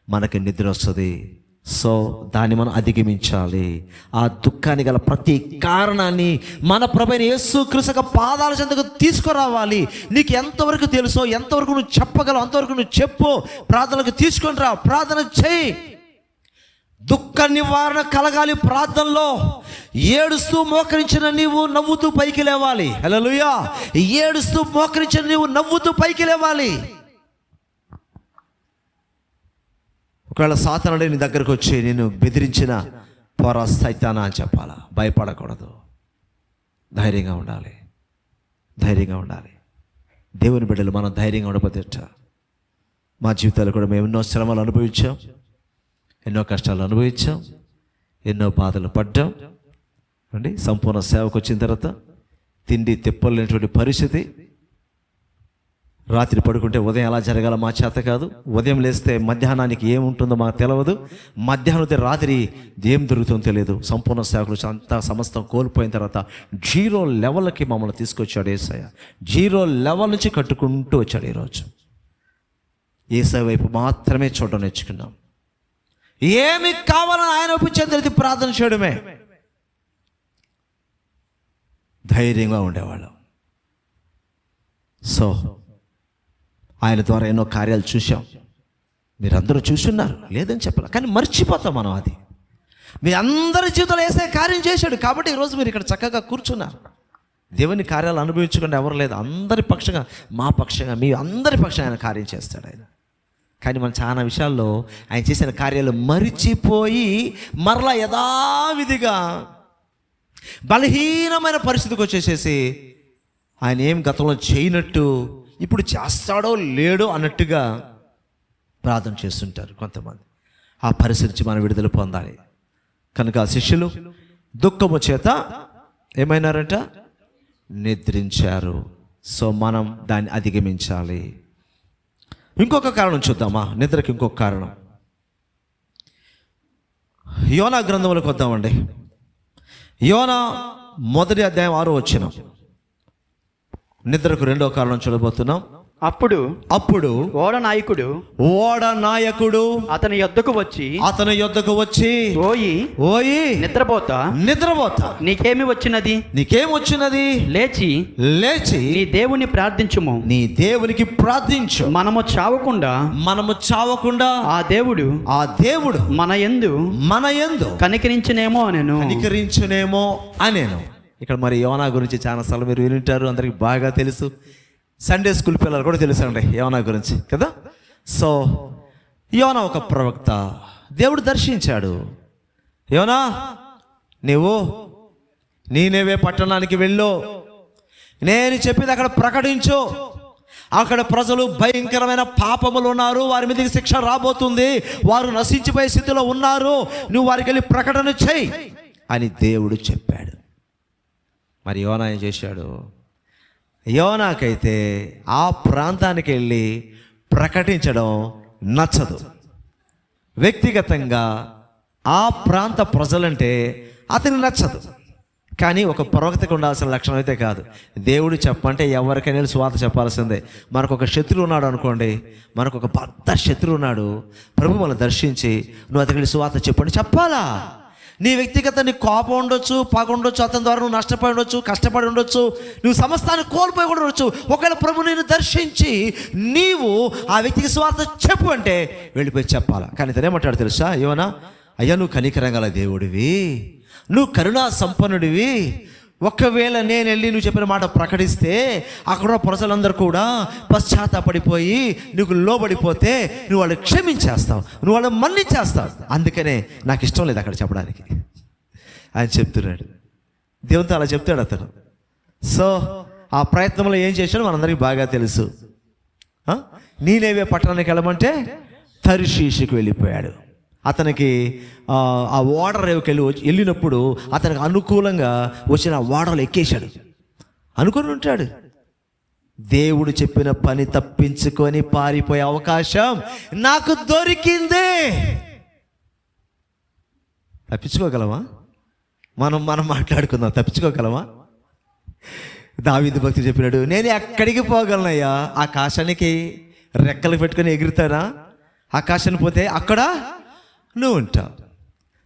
మనకి నిద్ర వస్తుంది. సో దాన్ని మనం అధిగమించాలి. ఆ దుఃఖాన్ని గల ప్రతి కారణాన్ని మన ప్రభువైన యేసుక్రీస్తు పాదాల చెంతకు తీసుకురావాలి. నీకు ఎంతవరకు తెలుసో, ఎంతవరకు నువ్వు చెప్పగలవు అంతవరకు నువ్వు చెప్పు. ప్రార్థనకు తీసుకొని రా, ప్రార్థన చేయి. దుఃఖ నివారణ కలగాలి ప్రార్థనలో. ఏడుస్తూ మోకరించిన నీవు నవ్వుతూ పైకి లేవాలి. హల్లెలూయా. ఏడుస్తూ మోకరించిన నీవు నవ్వుతూ పైకి లేవాలి. ఒకవేళ సాతానుడు నీ దగ్గరకు వచ్చి నేను బెదిరించిన పోరా సైతానా అని చెప్పాలా. భయపడకూడదు, ధైర్యంగా ఉండాలి, ధైర్యంగా ఉండాలి. దేవుని బిడ్డలు మనం ధైర్యంగా ఉండకపోతే మా జీవితాలు కూడా మేము ఎన్నో శ్రమలు అనుభవించాం, ఎన్నో కష్టాలు అనుభవించాం, ఎన్నో బాధలు పడ్డాం అండి. సంపూర్ణ సేవకు వచ్చిన తర్వాత తిండి తిప్పలేనటువంటి పరిస్థితి. రాత్రి పడుకుంటే ఉదయం ఎలా జరగాలో మా చేత కాదు. ఉదయం లేస్తే మధ్యాహ్నానికి ఏముంటుందో మాకు తెలియదు. మధ్యాహ్నం రాత్రి ఏం దొరుకుతుందో తెలియదు. సంపూర్ణ సేవకులు అంతా సమస్తం కోల్పోయిన తర్వాత 0 లెవెల్కి మమ్మల్ని తీసుకొచ్చాడు యేసయ్య. 0 లెవెల్ నుంచి కట్టుకుంటూ వచ్చాడు. ఈరోజు యేసయ్య వైపు మాత్రమే చూడడం నేర్చుకున్నాం. ఏమి కావాలని ఆయన వైపు చెందినది ప్రార్థన చేయడమే. ధైర్యంగా ఉండేవాళ్ళం. సో ఆయన ద్వారా ఎన్నో కార్యాలు చూసాం. మీరందరూ చూస్తున్నారు, లేదని చెప్పాలి, కానీ మర్చిపోతాం మనం. అది మీ అందరి జీవితంలో యేసయ్య కార్యం చేశాడు. కాబట్టి ఈరోజు మీరు ఇక్కడ చక్కగా కూర్చున్నారు. దేవుని కార్యాలు అనుభవించకుండా ఎవరు లేదు. అందరి పక్షంగా, మా పక్షంగా, మీ అందరి పక్షంగా ఆయన కార్యం చేస్తాడు ఆయన. కానీ మనం చాలా విషయాల్లో ఆయన చేసిన కార్యాలు మరిచిపోయి మరలా యథావిధిగా బలహీనమైన పరిస్థితికి వచ్చేసేసి ఆయన ఏం గతంలో చేయనట్టు ఇప్పుడు చేస్తాడో లేడో అన్నట్టుగా ప్రార్థన చేస్తుంటారు కొంతమంది. ఆ పరిస్థితి నుంచి మనం విడుదల పొందాలి. కనుక ఆ శిష్యులు దుఃఖము చేత ఏమైనారంట? నిద్రించారు. సో మనం దాన్ని అధిగమించాలి. ఇంకొక కారణం చూద్దామా? నిద్రకి ఇంకొక కారణం. యోనా గ్రంథంలోకి వద్దామండి. యోనా 1వ అధ్యాయం 6వ వచనం. నిద్రకు 2వ కారణం చూడబోతున్నాం. అప్పుడు ఓడ నాయకుడు అతని యొద్దకు వచ్చి ఓయి నిద్రపోతా నీకేమి వచ్చినది లేచి నీ దేవుని ప్రార్థించు మనము చావకుండా ఆ దేవుడు మన యందు కనికరించునేమో అనేను. ఇక్కడ మరి యోనా గురించి చాలా సార్లు మీరు వింటారు, అందరికి బాగా తెలుసు. సండే స్కూల్ పిల్లలు కూడా తెలుసు అండి యోనా గురించి కదా. సో యోనా ఒక ప్రవక్త. దేవుడు దర్శించాడు, యోనా నీవు నీనేవే పట్టణానికి వెళ్ళు, నేను చెప్పింది అక్కడ ప్రకటించు. అక్కడ ప్రజలు భయంకరమైన పాపములు ఉన్నారు, వారి మీదకి శిక్ష రాబోతుంది, వారు నశించిపోయే స్థితిలో ఉన్నారు, నువ్వు వారికి వెళ్ళి ప్రకటన చేయి అని దేవుడు చెప్పాడు. మరి యోనా ఏం చేశాడు? యోనాకైతే ఆ ప్రాంతానికి వెళ్ళి ప్రకటించడం నచ్చదు. వ్యక్తిగతంగా ఆ ప్రాంత ప్రజలంటే అతనికి నచ్చదు. కానీ ఒక ప్రవక్తకు ఉండాల్సిన లక్షణం అయితే కాదు. దేవుడు చెప్పంటే ఎవరికైనా సువార్త చెప్పాల్సిందే. మనకు ఒక శత్రువు ఉన్నాడు అనుకోండి, మనకు ఒక పెద్ద శత్రువు ఉన్నాడు, ప్రభు మనల్ని దర్శించి నువ్వు అతనికి సువార్త చెప్పండి చెప్పాలా. నీ వ్యక్తిగత నీ కోపం ఉండొచ్చు, పగ ఉండొచ్చు, అతని ద్వారా నువ్వు నష్టపడి ఉండొచ్చు, కష్టపడి ఉండొచ్చు, నువ్వు సమస్తాన్ని కోల్పోయి కూడా ఉండొచ్చు. ఒకవేళ ప్రభు నేను దర్శించి నీవు ఆ వ్యక్తికి స్వార్థ చెప్పు అంటే వెళ్ళిపోయి చెప్పాలా. కానీ ఇతనేమంటాడు తెలుసా? యోనా, అయ్యా నువ్వు కనికరంగల దేవుడివి, నువ్వు కరుణా సంపన్నుడివి, ఒకవేళ నేను వెళ్ళి నువ్వు చెప్పిన మాట ప్రకటిస్తే అక్కడ ప్రజలందరూ కూడా పశ్చాత్తాపడిపోయి నీకు లోబడిపోతే నువ్వు వాళ్ళు క్షమించేస్తావు, నువ్వు వాళ్ళు మన్నించేస్తావు. అందుకనే నాకు ఇష్టం లేదు అక్కడ చెప్పడానికి ఆయన చెప్తున్నాడు. దేవునితో అలా చెప్తాడు అతను. సో ఆ ప్రయత్నంలో ఏం చేశాడో మనందరికీ బాగా తెలుసు. నీనేవే పట్టణానికి వెళ్ళమంటే తర్షీషుకు వెళ్ళిపోయాడు. అతనికి ఆ ఓడర్ వెళ్ళినప్పుడు అతనికి అనుకూలంగా వచ్చిన ఓడలు ఎక్కేశాడు. అనుకుని ఉంటాడు, దేవుడు చెప్పిన పని తప్పించుకొని పారిపోయే అవకాశం నాకు దొరికింది. తప్పించుకోగలమా? మనం మాట్లాడుకుందాం, తప్పించుకోగలమా? దావీదు భక్తుడు చెప్పినాడు, నేను ఎక్కడికి పోగలనయ్యా? ఆకాశానికి రెక్కలు పెట్టుకొని ఎగురుతానా? ఆకాశానికి పోతే అక్కడ నువ్వు ఉంటావు.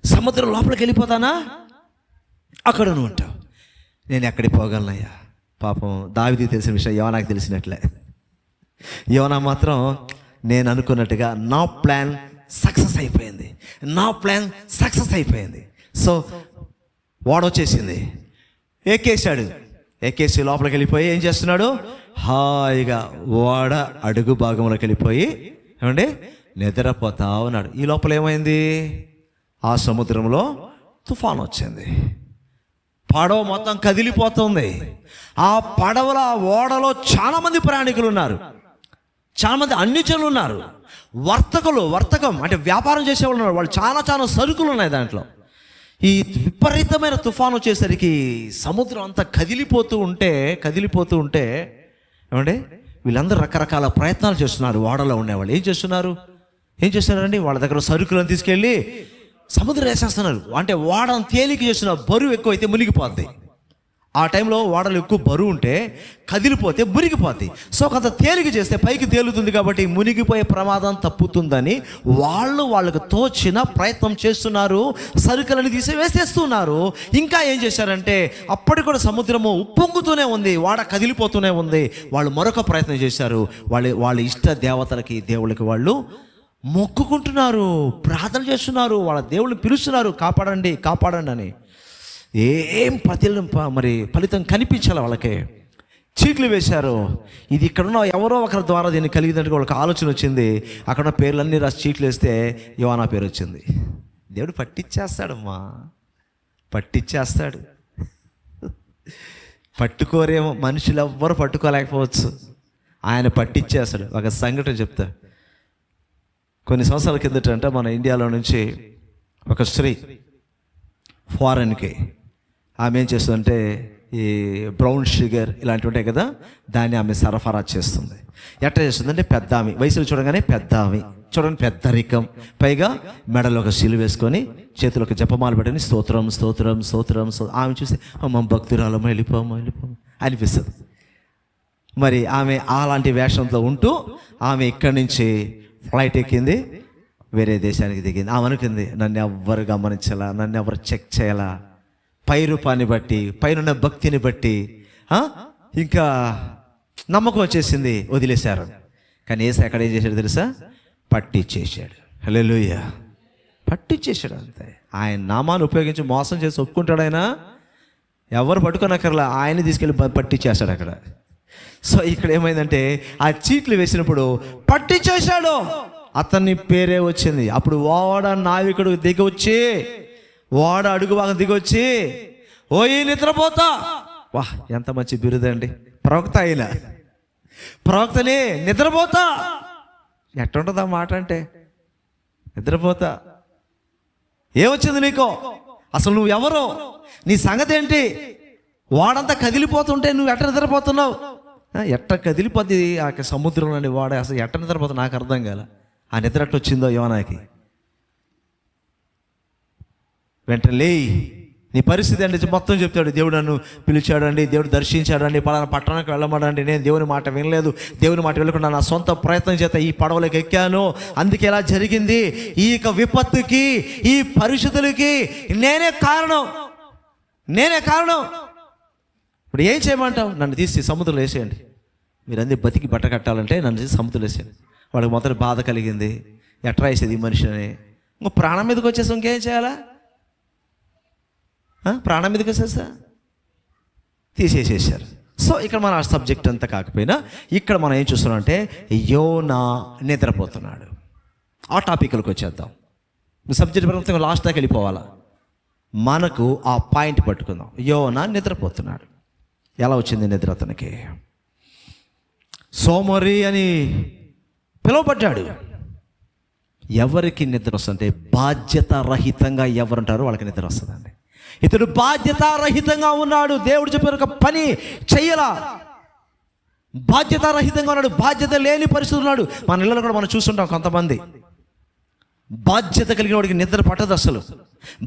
సముద్రం లోపలికి వెళ్ళిపోతానా? అక్కడ నువ్వు ఉంటావు. నేను ఎక్కడికి పోగలనయ్యా? పాపం దావీదుకు తెలిసిన విషయం యోనాకు తెలిసినట్లే. యోనా మాత్రం నేను అనుకున్నట్టుగా నా ప్లాన్ సక్సెస్ అయిపోయింది. సో వాడొచ్చేసింది, ఎక్కేసి లోపలికి వెళ్ళిపోయి ఏం చేస్తున్నాడు? హాయిగా వాడ అడుగు భాగంలోకి వెళ్ళిపోయి ఏమండి నిద్రపోతా ఉన్నాడు. ఈ లోపల ఏమైంది? ఆ సముద్రంలో తుఫాను వచ్చింది, పడవ మొత్తం కదిలిపోతుంది. ఆ పడవల ఓడలో చాలామంది ప్రయాణికులు ఉన్నారు, చాలామంది అన్ని జనులు ఉన్నారు, వర్తకం అంటే వ్యాపారం చేసేవాళ్ళు ఉన్నారు, వాళ్ళు చాలా సరుకులు ఉన్నాయి దాంట్లో. ఈ విపరీతమైన తుఫాను వచ్చేసరికి సముద్రం అంతా కదిలిపోతూ ఉంటే ఏమండి వీళ్ళందరూ రకరకాల ప్రయత్నాలు చేస్తున్నారు. ఓడలో ఉండేవాళ్ళు ఏం చేస్తున్నారండి? వాళ్ళ దగ్గర సరుకులను తీసుకెళ్ళి సముద్రం వేసేస్తున్నారు. అంటే ఓడను తేలిక చేస్తున్న బరువు ఎక్కువ అయితే మునిగిపోద్ది. ఆ టైంలో ఓడలు ఎక్కువ బరువు ఉంటే కదిలిపోతే మునిగిపోద్ది. సో కొంత తేలిక చేస్తే పైకి తేలుతుంది, కాబట్టి మునిగిపోయే ప్రమాదం తప్పుతుందని వాళ్ళకు తోచిన ప్రయత్నం చేస్తున్నారు, సరుకులను తీసి వేసేస్తున్నారు. ఇంకా ఏం చేశారంటే అప్పటికి కూడా సముద్రము ఉప్పొంగుతూనే ఉంది, ఓడ కదిలిపోతూనే ఉంది. వాళ్ళు మరొక ప్రయత్నం చేశారు. వాళ్ళ ఇష్ట దేవతలకి దేవుళ్ళకి వాళ్ళు మొక్కుకుంటున్నారు, ప్రార్థన చేస్తున్నారు, వాళ్ళ దేవుళ్ళని పిలుస్తున్నారు, కాపాడండి అని. ఏం ఫలితం కనిపించాలి వాళ్ళకి. చీట్లు వేశారు. ఇది ఇక్కడున్న ఎవరో ఒకరి ద్వారా దీన్ని కలిగినట్టు వాళ్ళకి ఆలోచన వచ్చింది. అక్కడ పేర్లన్నీ రాసి చీట్లు వేస్తే యోనా పేరు వచ్చింది. దేవుడు పట్టించేస్తాడమ్మా, పట్టుకోరేమో, మనుషులు ఎవ్వరు పట్టుకోలేకపోవచ్చు, ఆయన పట్టించేస్తాడు. ఒక సంఘటన చెప్తా. కొన్ని సంవత్సరాల కిందట అంటే మన ఇండియాలో నుంచి ఒక స్త్రీ ఫారెన్కి ఆమె ఏం చేస్తుందంటే ఈ బ్రౌన్ షుగర్ ఇలాంటివి ఉంటాయి కదా, దాన్ని ఆమె సరఫరా చేస్తుంది. ఎట్లా చేస్తుందంటే పెద్ద ఆమె, వయసులో చూడగానే పెద్ద ఆమె, చూడండి పెద్దరికం, పైగా మెడలో ఒక సిలువ వేసుకొని చేతిలో ఒక జపమాల పెట్టుకొని స్తోత్రం స్తోత్రం స్తోత్రం ఆమె చూసి అమ్మ భక్తురాలమ్మ వెళ్ళిపోమ్మ అనిపిస్తుంది. మరి ఆమె అలాంటి వేషంతో ఉంటూ ఆమె ఇక్కడి నుంచి ఫ్లైట్ ఎక్కింది, వేరే దేశానికి దిగింది. ఆమె అనుకుంది నన్ను ఎవ్వరు గమనించాలా, నన్ను ఎవరు చెక్ చేయాలా, పై రూపాన్ని బట్టి పైన భక్తిని బట్టి ఇంకా నమ్మకం వచ్చేసింది, వదిలేశారు. కానీ యేసు అక్కడ ఏం చేశాడు తెలుసా? పట్టిచ్చేసాడు. హల్లెలూయా, పట్టిచ్చేసాడు అంతే. ఆయన నామాన్ని ఉపయోగించి మోసం చేసి ఒప్పుకుంటాడు ఆయన, ఎవరు పట్టుకోనక్కర్లా, ఆయన తీసుకెళ్ళి పట్టిచ్చేస్తాడు అక్కడ. సో ఇక్కడ ఏమైందంటే ఆ చీట్లు వేసినప్పుడు పట్టిచ్చేశాడు, అతని పేరే వచ్చింది. అప్పుడు ఓడ నావికుడు దిగొచ్చి, ఓడ అడుగు బాగా దిగొచ్చి ఓయి నిద్రపోతా, వాహ్ ఎంత మంచి బిరుదండి, ప్రవక్త అయిన ప్రవక్తని నిద్రపోతా. ఎట్టుంటుంది ఆ మాట అంటే, నిద్రపోతా. ఏమొచ్చింది నీకో, అసలు నువ్వు ఎవరు, నీ సంగతి ఏంటి, వాడంతా కదిలిపోతుంటే నువ్వు ఎట్ట నిద్రపోతున్నావు, ఎట్ట కదిలిపోద్ది ఆ సముద్రంలోని వాడ, అసలు ఎట్ట నిద్రపోతుంది నాకు అర్థం కాల. ఆ నిద్ర ఎట్ట వచ్చిందో యోనాకి. వెంటనే లేయి, నీ పరిస్థితి అంటే మొత్తం చెప్తాడు. దేవుడు నన్ను పిలిచాడండి, దేవుడు దర్శించాడండి, పలానా పట్టణానికి వెళ్ళమడండి, నేను దేవుని మాట వినలేదు, దేవుని మాట వెళ్ళకుండా నా సొంత ప్రయత్నం చేత ఈ పడవలోకి ఎక్కాను, అందుకే ఇలా జరిగింది, ఈ విపత్తుకి ఈ పరిస్థితులకి నేనే కారణం. ఇప్పుడు ఏం చేయమంటావు? నన్ను తీసి సముద్రంలో వేసేయండి, మీరు అందరి బతికి బట్ట కట్టాలంటే నన్ను తీసి సముద్రంలో వేసేయండి. వాడికి మొదటి బాధ కలిగింది, ఎట్రా వేసేది ఈ మనిషిని, ఇంకో ప్రాణం మీదకి వచ్చేసి ఇంకేం చేయాలా, ప్రాణం మీదకి వచ్చేసా తీసేసేసారు. సో ఇక్కడ మన సబ్జెక్ట్ అంతా కాకపోయినా ఇక్కడ మనం ఏం చూస్తున్నాం అంటే యోనా నిద్రపోతున్నాడు. ఆ టాపిక్లకు వచ్చేద్దాం. సబ్జెక్ట్ ప్రకారం లాస్ట్ దాకా వెళ్ళిపోవాలా, మనకు ఆ పాయింట్ పట్టుకుందాం. యోనా నిద్రపోతున్నాడు. ఎలా వచ్చింది నిద్ర అతనికి? సోమరి అని పిలువబడ్డాడు. ఎవరికి నిద్ర వస్తుందంటే బాధ్యత రహితంగా ఎవరుంటారో వాళ్ళకి నిద్ర వస్తుందండి. ఇతడు బాధ్యతారహితంగా ఉన్నాడు, దేవుడు చెప్పిన ఒక పని చెయ్యలా, బాధ్యతారహితంగా ఉన్నాడు, బాధ్యత లేని పరిస్థితి ఉన్నాడు. మన ఇళ్ళలో కూడా మనం చూస్తుంటాం, కొంతమంది బాధ్యత కలిగిన వాడికి నిద్ర పట్టదు, అసలు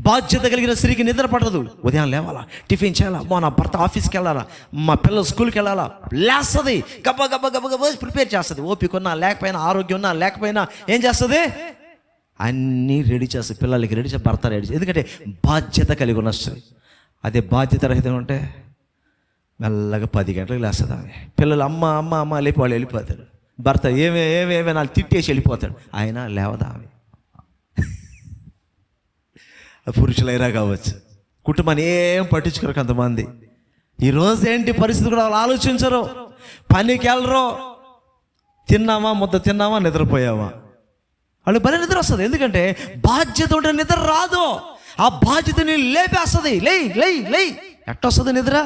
బాధ్యత కలిగిన స్త్రీకి నిద్ర పట్టదు. ఉదయం లేవాలా, టిఫిన్ చేయాలా, నా భర్త ఆఫీస్కి వెళ్ళాలా, మా పిల్లలు స్కూల్కి వెళ్ళాలా, లేస్తుంది గబ్బ గబ్బ గబ్బ గబ్బ ప్రిపేర్ చేస్తుంది. ఓపిక ఉన్నా లేకపోయినా, ఆరోగ్యం ఉన్నా లేకపోయినా ఏం చేస్తుంది, అన్నీ రెడీ చేస్తుంది, పిల్లలకి రెడీ చేసి, భర్త రెడీ చేసి, ఎందుకంటే బాధ్యత కలిగి ఉన్న స్త్రీ. అదే బాధ్యత రహితంగా ఉంటే మెల్లగా 10 గంటలకు లేస్తుంది ఆమె. పిల్లలు అమ్మ అమ్మ అమ్మ లేపి వాళ్ళు వెళ్ళిపోతారు, భర్త ఏమే నాకు తిట్టేసి వెళ్ళిపోతాడు, ఆయన లేవదా ఆమె. పురుషులైనా కావచ్చు, కుటుంబాన్ని ఏం పట్టించుకోరు కొంతమంది. ఈరోజు ఏంటి పరిస్థితి కూడా వాళ్ళు ఆలోచించరు, పనికి వెళ్ళరు, తిన్నామా ముద్ద తిన్నామా నిద్రపోయావా, వాళ్ళు భలే నిద్ర వస్తుంది. ఎందుకంటే బాధ్యత ఉంటే నిద్ర రాదు, ఆ బాధ్యతని లేపేస్తుంది. లై ఎట్టొస్తుంది నిద్ర?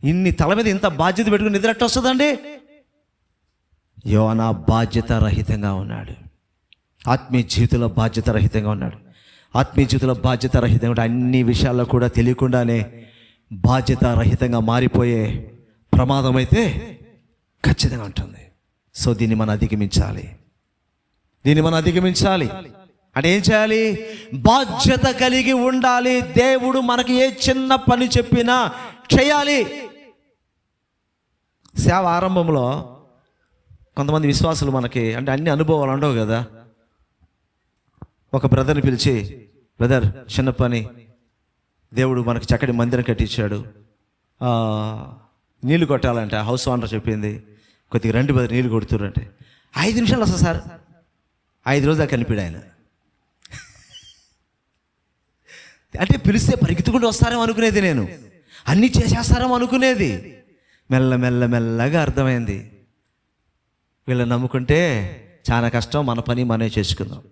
ఇన్ని తల మీద ఇంత బాధ్యత పెట్టుకుని నిద్ర ఎట్టొస్తుందండి? యోనా బాధ్యత రహితంగా ఉన్నాడు, ఆత్మీయ జీవితంలో బాధ్యత రహితంగా ఉన్నాడు. ఆత్మీయ జీవితంలో బాధ్యత రహితంగా ఉంటే అన్ని విషయాల్లో కూడా తెలియకుండానే బాధ్యత రహితంగా మారిపోయే ప్రమాదం అయితే ఖచ్చితంగా ఉంటుంది. సో దీన్ని మనం అధిగమించాలి. అంటే ఏం చేయాలి? బాధ్యత కలిగి ఉండాలి. దేవుడు మనకి ఏ చిన్న పని చెప్పినా చేయాలి. సేవ ఆరంభంలో కొంతమంది విశ్వాసులు మనకి అంటే అన్ని అనుభవాలు ఉండవు కదా. ఒక బ్రదర్ని పిలిచి, బ్రదర్ చిన్న పని, దేవుడు మనకి చక్కటి మందిరం కట్టించాడు, నీళ్లు కొట్టాలంటే హౌస్ ఓనర్ చెప్పింది, కొద్దిగా రండి బ్రదర్ నీళ్ళు కొడుతుర్రంటే 5 నిమిషాలు వస్తా సార్, 5 రోజులు కనిపిడు ఆయన. అంటే పిలిస్తే పరిగెత్తుకుంటూ వస్తారేమో అనుకునేది, నేను అన్నీ చేసేస్తారేమో అనుకునేది. మెల్లగా అర్థమైంది, వీళ్ళని నమ్ముకుంటే చాలా కష్టం, మన పని మనమే చేసుకుందాం.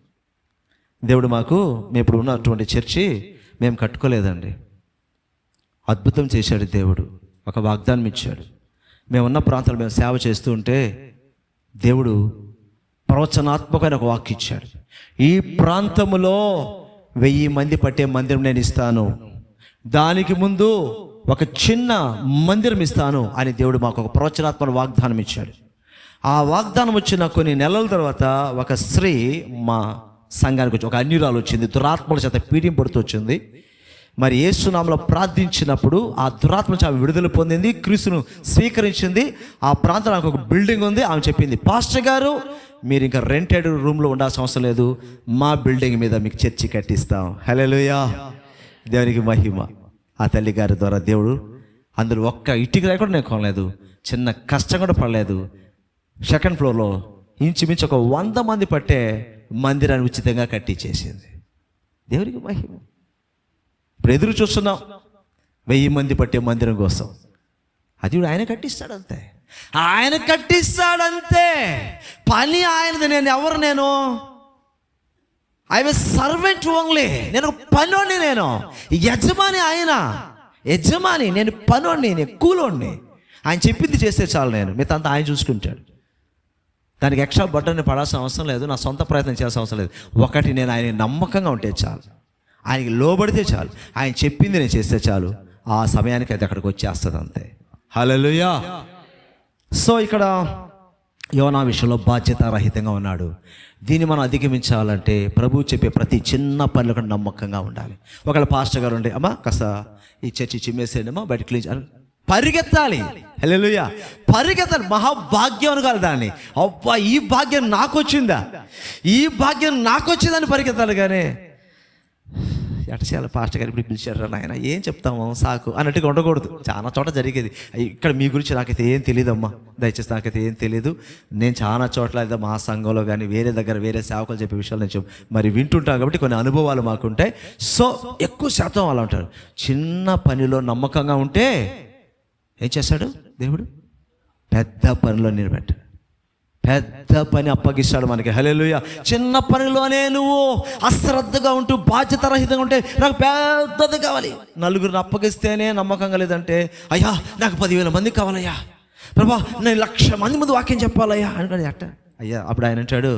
దేవుడు మేము ఇప్పుడు ఉన్నటువంటి చర్చి మేము కట్టుకోలేదండి, అద్భుతం చేశాడు దేవుడు, ఒక వాగ్దానం ఇచ్చాడు. మేమున్న ప్రాంతాలు మేము సేవ చేస్తూ ఉంటే దేవుడు ప్రవచనాత్మకమైన ఒక వాక్యం ఇచ్చాడు. ఈ ప్రాంతములో 1000 మంది పట్టే మందిరం నేను ఇస్తాను, దానికి ముందు ఒక చిన్న మందిరం ఇస్తాను అని దేవుడు మాకు ఒక ప్రవచనాత్మక వాగ్దానం ఇచ్చాడు. ఆ వాగ్దానం వచ్చిన కొన్ని నెలల తర్వాత ఒక స్త్రీ మా సంఘానికి వచ్చి, ఒక అన్యురాలు వచ్చింది, దురాత్మల చేత పీడింపడుతూ వచ్చింది. మరి యేసునామములో ప్రార్థించినప్పుడు ఆ దురాత్మ నుంచి ఆమె విడుదల పొందింది, క్రీస్తును స్వీకరించింది. ఆ ప్రాంతంలో నాకు ఒక బిల్డింగ్ ఉంది. ఆమె చెప్పింది, పాస్టర్ గారు మీరు ఇంకా రెంటెడ్ రూమ్లో ఉండాల్సిన అవసరం లేదు, మా బిల్డింగ్ మీద మీకు చర్చి కట్టిస్తాం. హల్లెలూయా, దేవునికి మహిమ. ఆ తల్లి గారి ద్వారా దేవుడు అందులో ఒక్క ఇటుక కూడా నేను కొనలేదు, చిన్న కష్టం కూడా పడలేదు. సెకండ్ ఫ్లోర్లో ఇంచుమించు ఒక 100 మంది పట్టే మందిరాన్ని ఉచితంగా కట్టించేసింది. దేవునికి మహిమ. ఇప్పుడు ఎదురు చూస్తున్నాం 1000 మంది పట్టే మందిరం కోసం. అది కూడా ఆయన కట్టిస్తాడంతే, ఆయన కట్టిస్తాడంతే. పని ఆయనది. నేను ఐ వాజ్ సర్వెంట్ ఓన్లీ. నేను పనోడిని, నేను యజమాని ఆయన. యజమాని నేను, పనోడిని నేను, కూలోడిని. ఆయన చెప్పింది చేస్తే చాలు, నేను మిగతా ఆయన చూసుకుంటాడు. దానికి ఎక్స్ట్రా బటన్ పడాల్సిన అవసరం లేదు, నా సొంత ప్రయత్నం చేయాల్సిన అవసరం లేదు. ఒకటి, నేను ఆయన నమ్మకంగా ఉంటే చాలు, ఆయనకి లోబడితే చాలు, ఆయన చెప్పింది నేను చేస్తే చాలు, ఆ సమయానికి అది అక్కడికి వచ్చేస్తుంది అంతే. హల్లెలూయా. సో ఇక్కడ యోనా విషయంలో బాధ్యతారహితంగా ఉన్నాడు. దీన్ని మనం అధిగమించాలంటే ప్రభువు చెప్పే ప్రతి చిన్న పనిలో కూడా నమ్మకంగా ఉండాలి. ఒకవేళ పాస్టర్ గారు ఉండే, అమ్మా కాస్త ఈ చర్చి చిమ్మేసేయండి అమ్మా, బయట క్లీన్, పరిగెత్తాలి. హల్లెలూయా, పరిగెత్తాలి. మహాభాగ్యం అనగాలి దాన్ని. అబ్బా ఈ భాగ్యం నాకు వచ్చిందా, ఈ భాగ్యం నాకు వచ్చిందని పరిగెత్తాలి. కానీ ఎట చేయాలి, పాస్టర్ గారు ఇప్పుడు పిలిచారు నాయన, ఏం చెప్తాము సాకు అన్నట్టుగా ఉండకూడదు. చాలా చోట జరిగేది. ఇక్కడ మీ గురించి నాకైతే ఏం తెలియదమ్మా, దయచేసి నాకైతే ఏం తెలియదు. నేను చాలా చోట్ల అయితే మా సంఘంలో కానీ వేరే దగ్గర వేరే సేవకులు చెప్పే విషయాలు నేను మరి వింటుంటాను కాబట్టి కొన్ని అనుభవాలు మాకుంటాయి. సో ఎక్కువ శాతం అలా ఉంటారు. చిన్న పనిలో నమ్మకంగా ఉంటే ఏం చేస్తాడు దేవుడు? పెద్ద పనిలో నిలబెట్టాడు, పెద్ద పని అప్పగిస్తాడు మనకి. హల్లెలూయా. చిన్న పనిలోనే నువ్వు అశ్రద్ధగా ఉంటూ బాధ్యతారహితంగా ఉంటే, నాకు పెద్దది కావాలి, నలుగురిని అప్పగిస్తేనే నమ్మకంగా లేదంటే, అయ్యా నాకు 10,000 మంది కావాలయ్యా, ప్రభా నేను 1,00,000 మంది ముందు వాక్యం చెప్పాలయ్యా అనుకోని అట్ట. అయ్యా అప్పుడు ఆయన అంటాడు,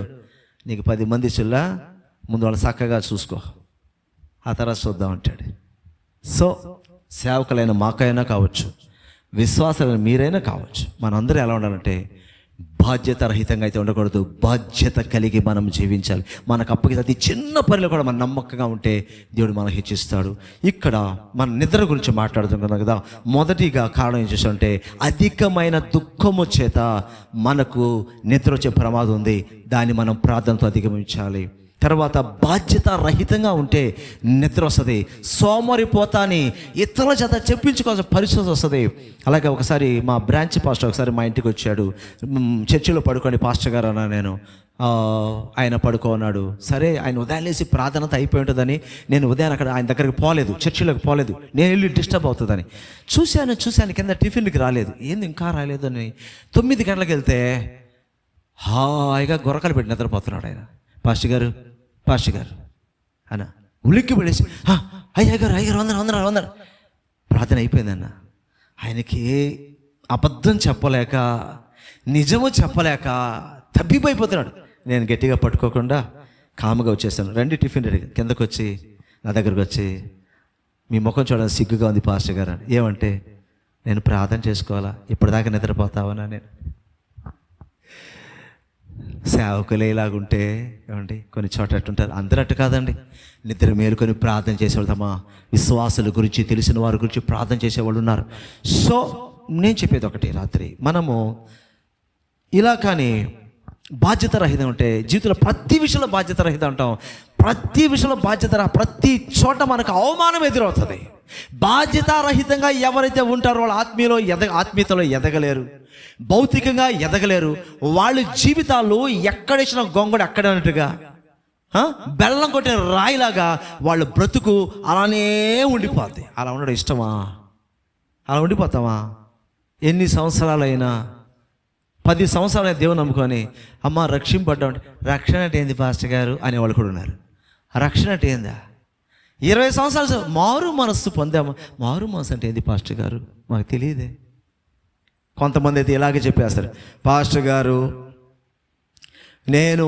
నీకు 10 మంది ఇచ్చులా, ముందు వాళ్ళు చక్కగా చూసుకో, ఆ తర్వాత చూద్దాం అంటాడు. సో సేవకులైన మాకైనా కావచ్చు, విశ్వాసాలైన మీరైనా కావచ్చు, మనందరూ ఎలా ఉండాలంటే బాధ్యత రహితంగా అయితే ఉండకూడదు, బాధ్యత కలిగి మనం జీవించాలి. మనకు అప్పగిస్తే అతి చిన్న పనిలో కూడా మనం నమ్మకంగా ఉంటే దేవుడు మనం హెచ్చిస్తాడు. ఇక్కడ మన నిద్ర గురించి మాట్లాడుతున్నాం కదా. మొదటిగా కారణం ఏం చేస్తామంటే, అధికమైన దుఃఖము చేత మనకు నిద్ర వచ్చే ప్రమాదం ఉంది. దాన్ని మనం ప్రార్థనతో అధిగమించాలి. తర్వాత బాధ్యత రహితంగా ఉంటే నిద్ర వస్తుంది, సోమరిపోతాని ఇతరుల చేత చెప్పించుకోవాల్సిన పరిస్థితి వస్తుంది. అలాగే ఒకసారి మా బ్రాంచ్ పాస్టర్ ఒకసారి మా ఇంటికి వచ్చాడు. చర్చిలో పడుకోండి పాస్టర్ గారు అన్నా నేను. ఆయన పడుకోన్నాడు. సరే ఆయన ఉదయం లేసి ప్రార్థనత అయిపోయి ఉంటుందని నేను ఉదయం అక్కడ ఆయన దగ్గరికి పోలేదు, చర్చిలోకి పోలేదు. నేను వెళ్ళి డిస్టర్బ్ అవుతుందని చూశాను కింద టిఫిన్కి రాలేదు. ఏంది ఇంకా రాలేదు అని 9 గంటలకు వెళ్తే హాయిగా గొరకలు పెట్టి నిద్రపోతున్నాడు ఆయన. పాస్టర్ గారు అన్న ఉలిక్కి పడేసి, అయ్యగారు వందరు ప్రార్థన అయిపోయిందన్న. ఆయనకి అబద్ధం చెప్పలేక నిజము చెప్పలేక తబ్బిపోయిపోతున్నాడు. నేను గట్టిగా పట్టుకోకుండా కాముగా వచ్చేసాను. రండి టిఫిన్ రెడీ. కిందకు వచ్చి నా దగ్గరకు వచ్చి, మీ ముఖం చూడడానికి సిగ్గుగా ఉంది పాస్టర్ గారు. ఏమంటే, నేను ప్రార్థన చేసుకోవాలా, ఇప్పటిదాకా నిద్రపోతావనా? నేను సేవకులే ఇలాగుంటే ఏమండి కొన్ని చోట అట్టుంటారు. అందరూ అట్టు కాదండి. నిద్ర మేలుకొని ప్రార్థన చేసేవాళ్ళు, తమ విశ్వాసుల గురించి తెలిసిన వారి గురించి ప్రార్థన చేసేవాళ్ళు ఉన్నారు. సో నేను చెప్పేది ఒకటి, రాత్రి మనము ఇలా కానీ బాధ్యత రహితం ఉంటే జీవితంలో ప్రతి విషయంలో బాధ్యత రహితం ఉంటాం. ప్రతి విషయంలో ప్రతి చోట మనకు అవమానం ఎదురవుతుంది. బాధ్యతారహితంగా ఎవరైతే ఉంటారో వాళ్ళు ఆత్మీయతలో ఎదగలేరు, భౌతికంగా ఎదగలేరు. వాళ్ళ జీవితాలు ఎక్కడేసిన గొంగడు అక్కడే ఉన్నట్టుగా, బెల్లం కొట్టిన రాయిలాగా వాళ్ళ బ్రతుకు అలానే ఉండిపోద్ది. అలా ఉండడం ఇష్టమా? అలా ఉండిపోతామా? ఎన్ని సంవత్సరాలైనా 10 సంవత్సరాలు దేవుని నమ్ముకొని, అమ్మ రక్షింపడ్డా, రక్షణ అంటే ఏంది పాస్టర్ గారు అనేవాళ్ళు కూడా ఉన్నారు. రక్షణ అంటే ఏందా? 20 సంవత్సరాలు మారు మనస్సు పొందాము. మారు మనస్సు అంటే ఏంది పాస్టర్ గారు? మాకు తెలియదే. కొంతమంది అయితే ఇలాగే చెప్పేస్తారు, పాస్టర్ గారు నేను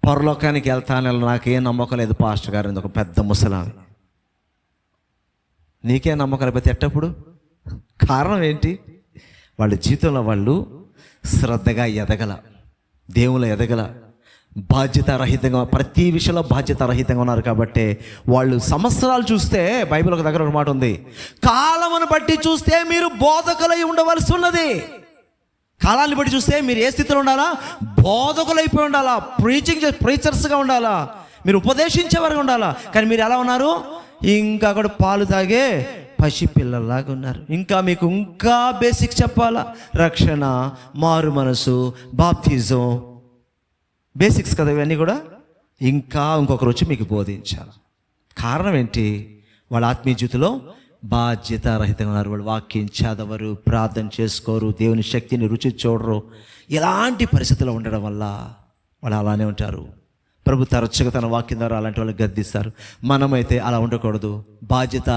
పరలోకానికి వెళ్తాను, నాకేం నమ్మకం లేదు పాస్టర్ గారు, ఒక పెద్ద ముసలామి. నీకే నమ్మకం లేకపోతే ఎట్టప్పుడు? కారణం ఏంటి? వాళ్ళ జీవితంలో వాళ్ళు శ్రద్ధగా ఎదగల, దేవుళ్ళు ఎదగల, బాధ్యతారహితంగా, ప్రతి విషయంలో బాధ్యతారహితంగా ఉన్నారు. కాబట్టి వాళ్ళు సంవత్సరాలు చూస్తే, బైబిల్ ఒక దగ్గర ఒక మాట ఉంది, కాలమును బట్టి చూస్తే మీరు బోధకులై ఉండవలసి ఉన్నది. కాలాన్ని బట్టి చూస్తే మీరు ఏ స్థితిలో ఉండాలా? బోధకులైపోయి ఉండాలా, ప్రీచర్స్గా ఉండాలా, మీరు ఉపదేశించేవారుగా ఉండాలా. కానీ మీరు ఎలా ఉన్నారు? ఇంకా కూడా పాలు తాగే పసిపిల్లలాగా ఉన్నారు. ఇంకా మీకు ఇంకా బేసిక్స్ చెప్పాలా? రక్షణ, మారు మనసు, బాప్తిజం, బేసిక్స్ కదా ఇవన్నీ కూడా. ఇంకా ఇంకొకరు వచ్చి మీకు బోధించాలి. కారణం ఏంటి? వాళ్ళ ఆత్మీయ జీవితంలో బాధ్యతారహితంగా ఉన్నారు. వాళ్ళు వాక్యం చదవరు, ప్రార్థన చేసుకోరు, దేవుని శక్తిని రుచి చూడరు. ఇలాంటి పరిస్థితుల్లో ఉండడం వల్ల వాళ్ళు అలానే ఉంటారు. ప్రభు తరచుగా తన వాక్యం ద్వారా అలాంటి వాళ్ళకి గద్దిస్తారు. మనమైతే అలా ఉండకూడదు. బాధ్యత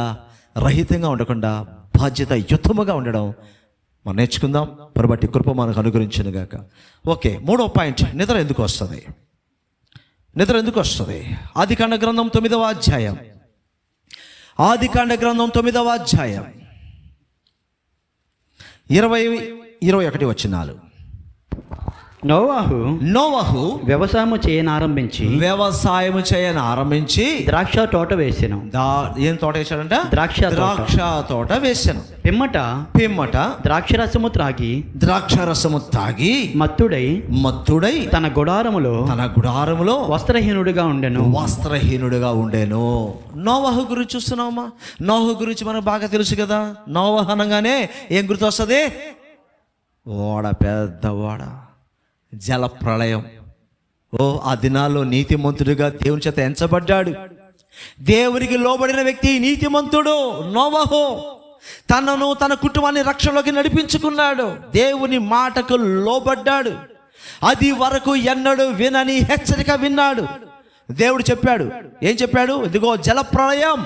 రహితంగా ఉండకుండా బాధ్యత యుతముగా ఉండడం మనం నేర్చుకుందాం. ప్రభు కృప మనకు అనుగ్రహించును గాక. ఓకే, 3వ పాయింట్, నిద్ర ఎందుకు వస్తుంది? నిద్ర ఎందుకు వస్తుంది? ఆదికాండ గ్రంథం 9వ అధ్యాయం, ఆదికాండ గ్రంథం 9వ అధ్యాయం 20-21 వచనాలు. నోవహు వ్యవసాయము చేయనారంభించి ద్రాక్ష తోట వేసాను. ఏం తోట వేసాడంట? ద్రాక్ష తోట వేసాను. పిమ్మట ద్రాక్షరసము త్రాగి మత్తుడై తన గుడారములో వస్త్రహీనుడిగా ఉండెను. నోవహు గురించి చూస్తున్నామా? నోవహు గురించి మనకు బాగా తెలుసు కదా. నోవహు అనగానే ఏం గుర్తు వస్తుంది? ఓడ, పెద్ద ఓడ, జల ప్రళయం. ఆ దినాల్లో నీతిమంతుడిగా దేవుని చేత ఎంచబడ్డాడు. దేవునికి లోబడిన వ్యక్తి నీతిమంతుడు నోవహు. తనను, తన కుటుంబాన్ని రక్షణలోకి నడిపించుకున్నాడు. దేవుని మాటకు లోబడ్డాడు. అది వరకు ఎన్నడూ వినని హెచ్చరిక విన్నాడు. దేవుడు చెప్పాడు. ఏం చెప్పాడు? ఇదిగో జలప్రళయం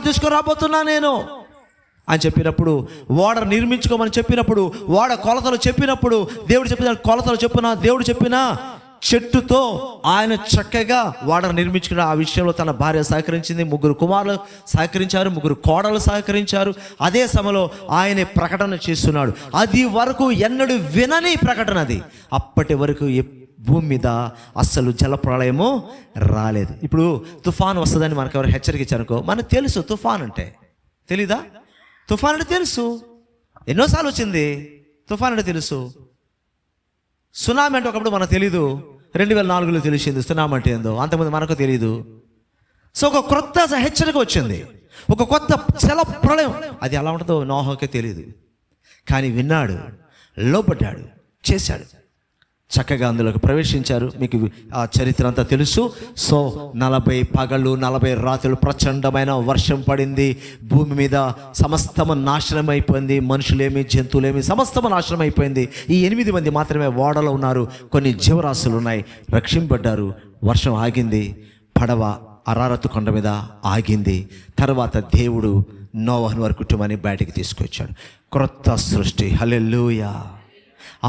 తీసుకురాబోతున్నా నేను అని చెప్పినప్పుడు, ఓడ నిర్మించుకోమని చెప్పినప్పుడు, ఓడ కొలతలు చెప్పినప్పుడు, దేవుడు చెప్పిన కొలతలు దేవుడు చెప్పిన చెట్టుతో ఆయన చక్కగా ఓడ నిర్మించుకున్న. ఆ విషయంలో తన భార్య సహకరించింది, 3 కుమారులు సహకరించారు, 3 కోడలు సహకరించారు. అదే సమయంలో ఆయన ప్రకటన చేస్తున్నాడు. అది వరకు ఎన్నడూ వినని ప్రకటన అది. అప్పటి వరకు భూమి మీద అస్సలు జలప్రళయము రాలేదు. ఇప్పుడు తుఫాను వస్తుందని మనకు ఎవరు హెచ్చరిక ఇచ్చారనుకో, మనకు తెలుసు తుఫాన్ అంటే. తెలీదా? తుఫాన్ అంటే తెలుసు, ఎన్నోసార్లు వచ్చింది. తుఫాన్ అంటే తెలుసు. సునామీ అంటే ఒకప్పుడు మనకు తెలీదు. 2004లో తెలిసింది సునామీ అంటే ఏందో. అంతకుముందు మనకు తెలీదు. సో ఒక కొత్త హెచ్చరిక వచ్చింది, ఒక కొత్త జల ప్రళయం. అది ఎలా ఉంటుందో నోహకే తెలియదు. కానీ విన్నాడు, లోపడ్డాడు, చేశాడు. చక్కగా అందులోకి ప్రవేశించారు. మీకు ఆ చరిత్ర అంతా తెలుసు. సో 40 పగళ్ళు 40 రాత్రులు ప్రచండమైన వర్షం పడింది. భూమి మీద సమస్తము నాశనం అయిపోయింది. మనుషులేమి, జంతువులేమి, సమస్తము నాశనం అయిపోయింది. ఈ 8 మంది మాత్రమే ఓడలో ఉన్నారు. కొన్ని జీవరాశులు ఉన్నాయి, రక్షింపడ్డారు. వర్షం ఆగింది. పడవ అరారతు కొండ మీద ఆగింది. తర్వాత దేవుడు నోవహు వారి కుటుంబాన్ని బయటికి తీసుకొచ్చాడు. క్రొత్త సృష్టి. హల్లెలూయా.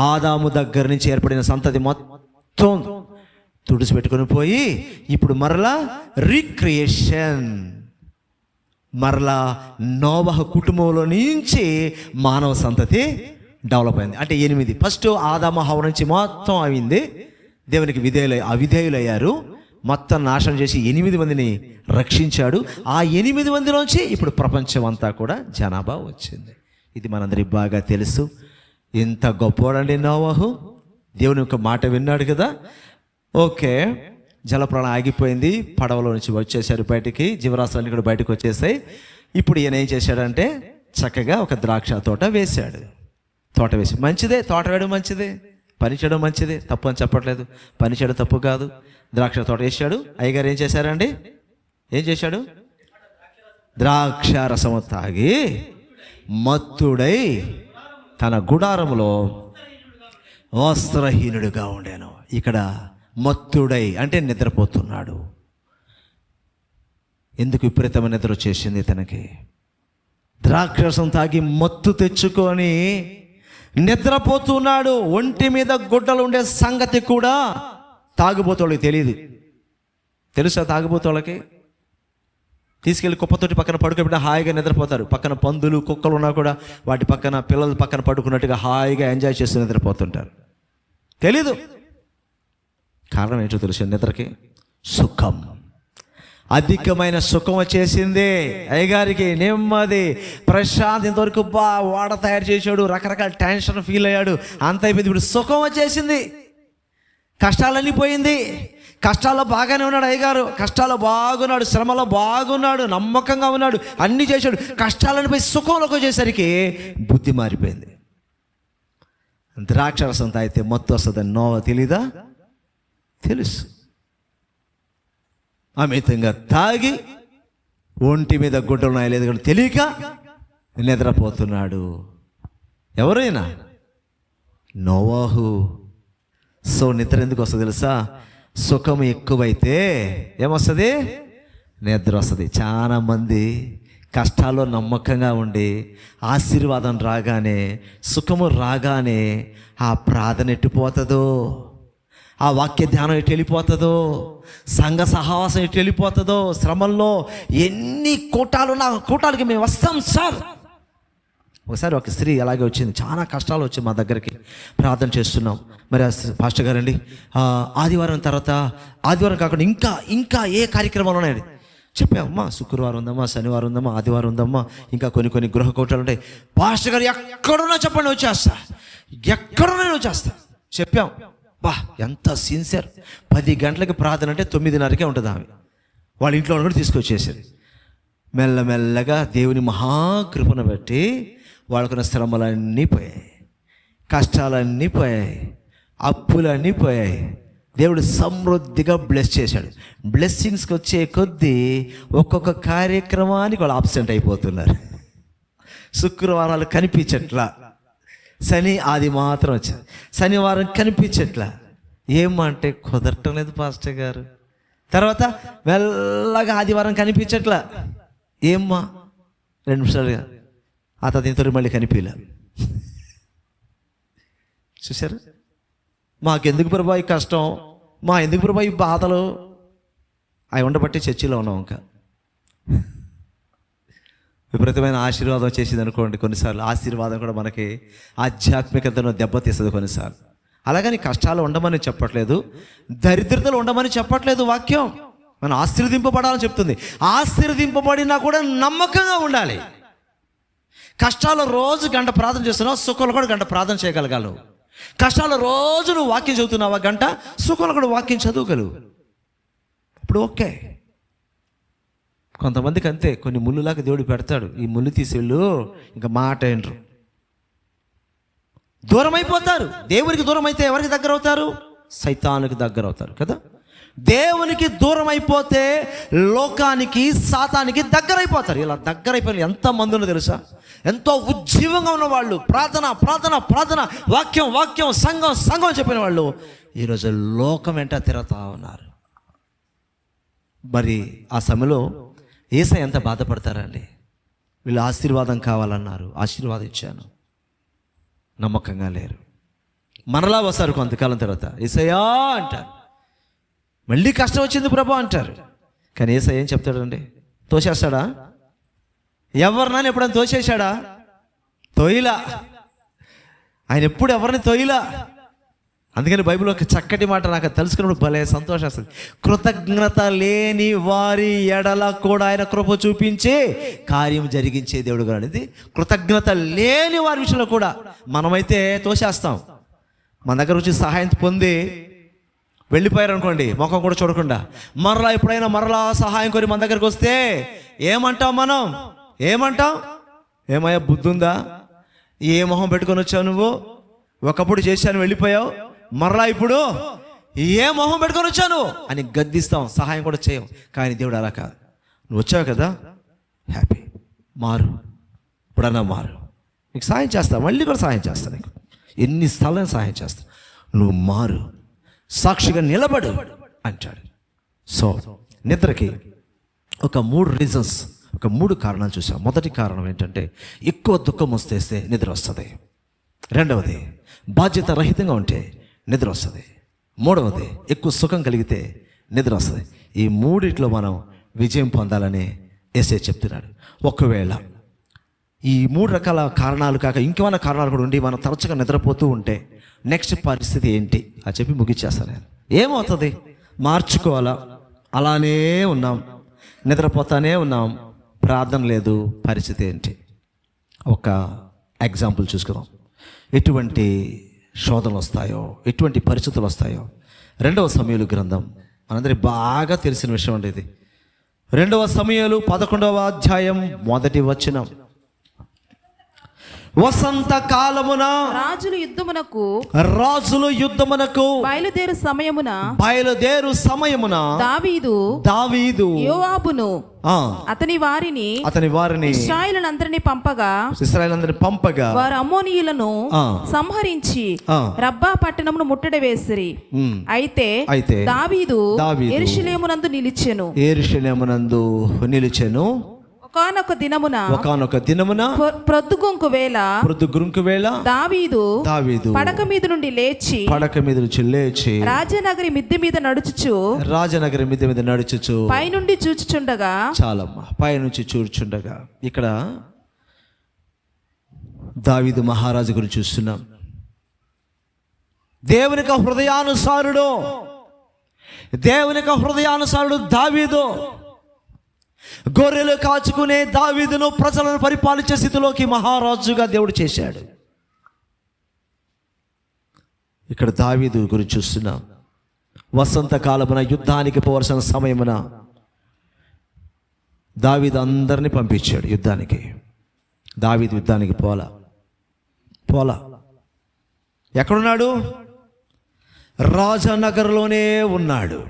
ఆదాము దగ్గర నుంచి ఏర్పడిన సంతతి మొత్తం తుడిచిపెట్టుకొని పోయి ఇప్పుడు మరలా రీక్రియేషన్, మరలా నోవహు కుటుంబంలో నుంచి మానవ సంతతి డెవలప్ అయింది. అంటే 8. ఫస్ట్ ఆదాము హవ్వ నుంచి మొత్తం అయింది. దేవునికి అవిధేయులయ్యారు. మొత్తం నాశనం చేసి 8 మందిని రక్షించాడు. ఆ 8 మందిలోంచి ఇప్పుడు ప్రపంచం అంతా కూడా జనాభా వచ్చింది. ఇది మనందరికి బాగా తెలుసు. ఇంత గొప్పవాడండి నోవహు. దేవుని యొక్క మాట విన్నాడు కదా. ఓకే, జలప్రళయం ఆగిపోయింది. పడవలో నుంచి వచ్చేసారు బయటికి. జీవరాశులన్నీ కూడా బయటకు వచ్చేసాయి. ఇప్పుడు ఈయన ఏం చేశాడంటే చక్కగా ఒక ద్రాక్ష తోట వేశాడు. తోట వేసి మంచిదే, తోట వేయడం మంచిదే, పని చేయడం మంచిదే, తప్పు అని చెప్పట్లేదు. పని చేయడం తప్పు కాదు. ద్రాక్ష తోట వేసాడు. అయ్యగారు ఏం చేశారండి? ఏం చేశాడు? ద్రాక్ష రసము తాగి మత్తుడై తన గుడారములో వస్త్రహీనుడిగా ఉండేను. ఇక్కడ మత్తుడై అంటే నిద్రపోతున్నాడు. ఎందుకు విపరీతమైన నిద్ర వచ్చేసింది తనకి? ద్రాక్షరసం తాగి మత్తు తెచ్చుకొని నిద్రపోతున్నాడు. ఒంటి మీద గుడ్డలు ఉండే సంగతి కూడా తాగుబోతోళ్ళకి తెలియదు. తెలుసా తాగుబోతోళ్ళకి? తీసుకెళ్ళి కుప్పతోటి పక్కన పడుకోబెట్టిన హాయిగా నిద్రపోతారు. పక్కన పందులు కుక్కలు ఉన్నా కూడా వాటి పక్కన పిల్లల పక్కన పడుకున్నట్టుగా హాయిగా ఎంజాయ్ చేస్తూ నిద్రపోతుంటారు. తెలీదు. కారణం ఏంటో తెలుసు? నిద్రకి సుఖం, అధికమైన సుఖం వచ్చేసింది. అయ్యగారికి నెమ్మది, ప్రశాంత్. ఇంతవరకు వాడ తయారు చేశాడు, రకరకాల టెన్షన్ ఫీల్ అయ్యాడు, అంత అయిపోయింది. ఇప్పుడు సుఖం వచ్చేసింది. కష్టాలన్నీ పోయింది. కష్టాల్లో బాగానే ఉన్నాడు అయ్యగారు, కష్టాల్లో బాగున్నాడు, శ్రమలో బాగున్నాడు, నమ్మకంగా ఉన్నాడు, అన్నీ చేశాడు. కష్టాలను పోయి సుఖంలోకి వచ్చేసరికి బుద్ధి మారిపోయింది. ద్రాక్షరసం తాగితే మత్తు వస్తుందని నోవా తెలీదా? తెలుసు. అమితంగా తాగి ఒంటి మీద గుడ్డలు నాయలేదు కానీ తెలియక నిద్రపోతున్నాడు. ఎవరైనా? నోవాహు. సో నిద్ర ఎందుకు వస్తుంది తెలుసా? సుఖం ఎక్కువైతే ఏమొస్తుంది? నిద్ర వస్తుంది. చాలా మంది కష్టాల్లో నమ్మకంగా ఉండి ఆశీర్వాదం రాగానే, సుఖము రాగానే ఆ ప్రార్థన ఎట్టిపోతుందో, ఆ వాక్య ధ్యానం ఎటు వెళ్ళిపోతుందో, సంఘ సహవాసం ఎటు వెళ్ళిపోతుందో, శ్రమల్లో ఎన్ని కూటాలున్నా కూటాలకి మేము వస్తాం సార్. ఒకసారి ఒక స్త్రీ అలాగే వచ్చింది, చాలా కష్టాలు వచ్చి మా దగ్గరికి ప్రార్థన చేస్తున్నాం. మరి పాస్టర్ గారండి, ఆదివారం తర్వాత, ఆదివారం కాకుండా ఇంకా ఏ కార్యక్రమాలు ఉన్నాయండి? చెప్పామమ్మా, శుక్రవారం ఉందమ్మా, శనివారం ఉందమ్మా, ఆదివారం ఉందమ్మా, ఇంకా కొన్ని గృహ కోటాలు ఉంటాయి. పాస్టర్ గారు ఎక్కడున్నా చెప్పండి, వచ్చేస్తా, ఎక్కడున్నా వచ్చేస్తా. చెప్పాం. ఎంత సిన్సియర్. 10 గంటలకి ప్రార్థన అంటే 9:30కే ఉంటుంది ఆమె. వాళ్ళ ఇంట్లో కూడా తీసుకొచ్చేసారు. మెల్లమెల్లగా దేవుని మహాకృపను బట్టి వాళ్ళకున్న శ్రమలన్నీ పోయాయి, కష్టాలన్నీ పోయాయి, అప్పులన్నీ పోయాయి. దేవుడు సమృద్ధిగా బ్లెస్ చేశాడు. బ్లెస్సింగ్స్కి వచ్చే కొద్దీ ఒక్కొక్క కార్యక్రమానికి వాళ్ళు ఆబ్సెంట్ అయిపోతున్నారు. శుక్రవారాలు కనిపించట్లా, శని ఆది మాత్రం వచ్చింది. శనివారం కనిపించట్లా. ఏమంటే కుదరటం లేదు పాస్టర్ గారు. తర్వాత మెల్లగా ఆదివారం కనిపించట్లా. ఏమ్మా 2 నిమిషాలుగా ఆ తర్వాత ఇంతవరకు మళ్ళీ కనిపించలే. చూసారు? మాకెందుకు ప్రభా ఈ కష్టం, ఎందుకు ప్రభా ఈ బాధలు? అవి ఉండబట్టి చర్చిలో ఉన్నాం. ఇంకా విపరీతమైన ఆశీర్వాదం వచ్చేసింది అనుకోండి. కొన్నిసార్లు ఆశీర్వాదం కూడా మనకి ఆధ్యాత్మికతను దెబ్బతీస్తుంది కొన్నిసార్లు. అలాగని కష్టాలు ఉండమని చెప్పట్లేదు, దరిద్రతలు ఉండమని చెప్పట్లేదు వాక్యం. మనం ఆశీర్వదింపబడాలని చెప్తుంది. ఆశీర్వదింపబడినా కూడా నమ్మకంగా ఉండాలి. కష్టాలు రోజు గంట ప్రార్థన చేస్తున్నావు, సుఖంలో కూడా గంట ప్రార్థన చేయగలగాలి. కష్టాలు రోజు నువ్వు వాక్యం చదువుతున్నావా గంట, సుఖంలో కూడా వాక్యం చదువుగలవు. ఇప్పుడు ఓకే. కొంతమందికి అంతే, కొన్ని ముళ్ళులాగా దేవుడు పెడతాడు. ఈ ముళ్ళు తీసేళ్ళు ఇంకా మాట ఏంటరు, దూరం అయిపోతారు. దేవునికి దూరం అయితే ఎవరికి దగ్గర అవుతారు? సైతానికి దగ్గర అవుతారు కదా. దేవునికి దూరం అయిపోతే లోకానికి, సాతానికి దగ్గర అయిపోతారు. ఇలా దగ్గర అయిపోయిన ఎంతమంది ఉన్నో తెలుసా? ఎంతో ఉజ్జీవంగా ఉన్నవాళ్ళు, ప్రార్థన ప్రార్థన ప్రార్థన, వాక్యం వాక్యం, సంఘం సంఘం చెప్పిన వాళ్ళు ఈరోజు లోకం వెంట తిరుగుతూ ఉన్నారు. మరి ఆ సమయంలో యేసయ్య ఎంత బాధపడతారండి? వీళ్ళు ఆశీర్వాదం కావాలన్నారు, ఆశీర్వాదం ఇచ్చాను, నమ్మకంగా లేరు. మనలా వస్తారు కొంతకాలం తర్వాత, యేసయ్యా అంటారు. మళ్ళీ కష్టం వచ్చింది ప్రభు అంటారు. కానీ యేసయ్య ఏం చెప్తాడండి? తోసేస్తాడా? ఎవరినైనా ఎప్పుడైనా తోసేశాడా? తొయిలా. ఆయన ఎప్పుడు ఎవరిని తొయిలా. అందుకని బైబిల్లో ఒక చక్కటి మాట నాకు తెలుసుకున్నప్పుడు భలే సంతోషం వస్తుంది. కృతజ్ఞత లేని వారి ఎడల కూడా ఆయన కృప చూపించి కార్యం జరిగించే దేవుడు గారు. అనేది కృతజ్ఞత లేని వారి విషయంలో కూడా మనమైతే తోసేస్తాం. మన దగ్గర వచ్చి సహాయం పొంది వెళ్ళిపోయారు అనుకోండి, ముఖం కూడా చూడకుండా. ఎప్పుడైనా మరలా సహాయం కోరి మన దగ్గరికి వస్తే ఏమంటాం మనం? ఏమయ్యా బుద్ధి ఉందా? ఏ మొహం పెట్టుకొని వచ్చావు నువ్వు? ఒకప్పుడు చేశాను వెళ్ళిపోయావు, మరలా ఇప్పుడు ఏ మొహం పెట్టుకొని వచ్చాను అని గద్దిస్తాం, సహాయం కూడా చేయం. కానీ దేవుడు అలా కాదు. నువ్వు వచ్చావు కదా, హ్యాపీ, మారు, ఇప్పుడన్నా మారు, నీకు సహాయం చేస్తా, మళ్ళీ కూడా సహాయం చేస్తా, నీకు ఎన్ని స్థలాన్ని సహాయం చేస్తా, నువ్వు మారు, సాక్షిగా నిలబడు అంటాడు. సో నిద్రకి ఒక 3 రీజన్స్, ఒక 3 కారణాలు చూసాం. మొదటి కారణం ఏంటంటే ఎక్కువ దుఃఖం వస్తేస్తే నిద్ర వస్తుంది. రెండవది బాధ్యత రహితంగా ఉంటే నిద్ర వస్తుంది. మూడవది ఎక్కువ సుఖం కలిగితే నిద్ర వస్తుంది. ఈ మూడిట్లో మనం విజయం పొందాలని యేసయ్య చెప్తున్నాడు. ఒకవేళ ఈ మూడు రకాల కారణాలు కాక ఇంకేమైనా కారణాలు కూడా ఉండి మనం తరచుగా నిద్రపోతూ ఉంటే నెక్స్ట్ పరిస్థితి ఏంటి అని చెప్పి ముగించేస్తాను నేను. ఏమవుతుంది? మార్చుకోవాలా? అలానే ఉన్నాం, నిద్రపోతానే ఉన్నాం, ప్రార్థన లేదు, పరిస్థితి ఏంటి? ఒక ఎగ్జాంపుల్ చూసుకుందాం. ఎటువంటి శోధనలు వస్తాయో, ఎటువంటి పరిస్థితులు వస్తాయో. 2వ సమూయేలు గ్రంథం మనందరికి బాగా తెలిసిన విషయం అండి ఇది. 2వ సమూయేలు 11వ అధ్యాయం 1వ వచనం. వసంత కాలమున రాజులు యుద్ధమునకు బయలుదేరు సమయమున దావీదు యోవాబును అతని వారిని ఇశ్రాయేలునందరిని పంపగా వారు అమ్మోనీయులను సంహరించి రబ్బా పట్టణమును ముట్టడి వేసిరి. అయితే దావీదు యెరూషలేమునందు నిలిచెను. ఒకానొక దినమున ప్రొద్దుగుంకు వేళ దావీదు పడక మీద నుంచి లేచి రాజనగరి మిద్దె మీద నడుచుచు పైనుండి చూచుచుండగా, చాలమ్మా, పైనుంచి చూచుచుండగా ఇక్కడ దావీదు మహారాజు గురించి చూస్తున్నాం. దేవునికి హృదయానుసారుడు దావీదు. గొర్రెలు కాచుకునే దావీదును ప్రజలను పరిపాలించే స్థితిలోకి మహారాజుగా దేవుడు చేశాడు. ఇక్కడ దావీదు గురించి చూస్తున్నాం. వసంతకాలమున యుద్ధానికి పోవలసిన సమయమున దావీదు అందరినీ పంపించాడు యుద్ధానికి. దావీదు యుద్ధానికి పోలా. ఎక్కడున్నాడు? రాజనగర్లోనే ఉన్నాడు.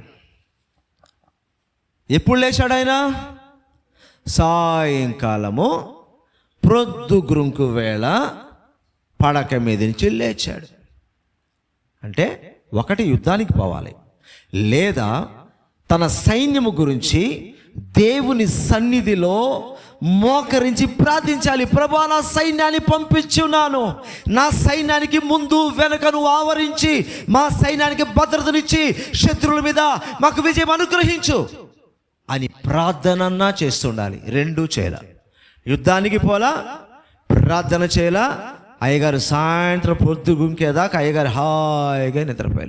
ఎప్పుడు లేచాడు ఆయన? సాయంకాలము ప్రొద్దుగుంకు వేళ పడక మీద నుంచి లేచాడు. అంటే ఒకటి యుద్ధానికి పోవాలి, లేదా తన సైన్యము గురించి దేవుని సన్నిధిలో మోకరించి ప్రార్థించాలి. ప్రభువా, నా సైన్యాన్ని పంపించున్నాను, నా సైన్యానికి ముందు వెనకను ఆవరించి మా సైన్యానికి భద్రతనిచ్చి శత్రువుల మీద మాకు విజయం అనుగ్రహించు అని ప్రార్థన చేస్తుండాలి. రెండూ చేయాల. యుద్ధానికి పోలా, ప్రార్థన చేయాల. అయ్యగారు సాయంత్రం పొద్దుగుంకేదాకా అయ్యగారు హాయిగా నిద్రపోయి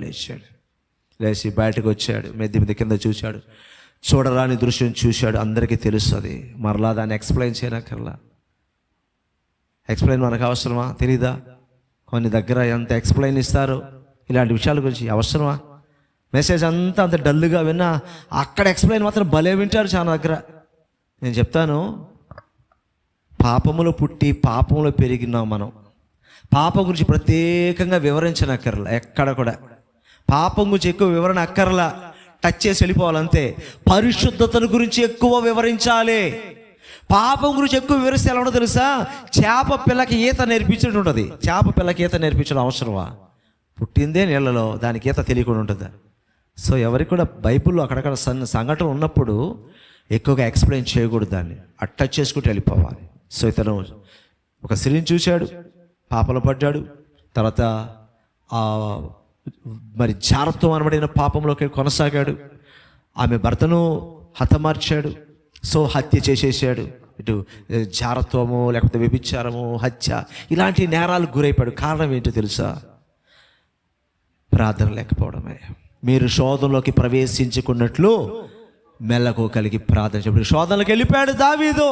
లేచి బయటకు వచ్చాడు. మెద్ది కింద చూశాడు, చూడరాని దృశ్యం చూశాడు. అందరికీ తెలుస్తుంది. మరలా దాన్ని ఎక్స్ప్లెయిన్ చేయనక్కర్లా. ఎక్స్ప్లెయిన్ మనకు అవసరమా? తెలీదా? కొన్ని దగ్గర ఎంత ఎక్స్ప్లెయిన్ ఇస్తారు ఇలాంటి విషయాల గురించి. అవసరమా? మెసేజ్ అంతా అంత డల్గా విన్నా అక్కడ ఎక్స్ప్లెయిన్ మాత్రం భలే వింటారు చాలా దగ్గర. నేను చెప్తాను, పాపములో పుట్టి పాపంలో పెరిగినాం మనం. పాపం గురించి ప్రత్యేకంగా వివరించనక్కర్లా. ఎక్కడ కూడా పాపం గురించి ఎక్కువ వివరణ అక్కర్లా, టచ్ చేసి వెళ్ళిపోవాలంతే. పరిశుద్ధతను గురించి ఎక్కువ వివరించాలి. పాపం గురించి ఎక్కువ వివరిస్తే ఎలా ఉండదో తెలుసా? చేప పిల్లకి ఈత నేర్పించినట్టు ఉంటుంది. చేప పిల్లకి ఈత నేర్పించడం అవసరమా? పుట్టిందే నీళ్ళలో, దానికి ఈత తెలియకుండా ఉంటుందా? సో ఎవరికి కూడా బైబిల్లో అక్కడక్కడ సంఘటన ఉన్నప్పుడు ఎక్కువగా ఎక్స్ప్లెయిన్ చేయకూడదు, దాన్ని టచ్ చేసుకుంటూ వెళ్ళిపోవాలి. సో ఇతను ఒక స్త్రీని చూశాడు, పాపలు పడ్డాడు. తర్వాత మరి జారత్వం అనబడిన పాపంలోకి కొనసాగాడు. ఆమె భర్తను హతమార్చాడు. సో హత్య చేసేసాడు. ఇటు జారత్వము, లేకపోతే వ్యభిచారము, హత్య, ఇలాంటి నేరాలకు గురైపోయాడు. కారణం ఏంటో తెలుసా? ప్రార్థన లేకపోవడమే. మీరు శోధనలోకి ప్రవేశించుకున్నట్లు మెల్లకు కలిగి ప్రార్థన చెప్పి శోధనలకు వెళ్ళిపోయాడు దావీదు.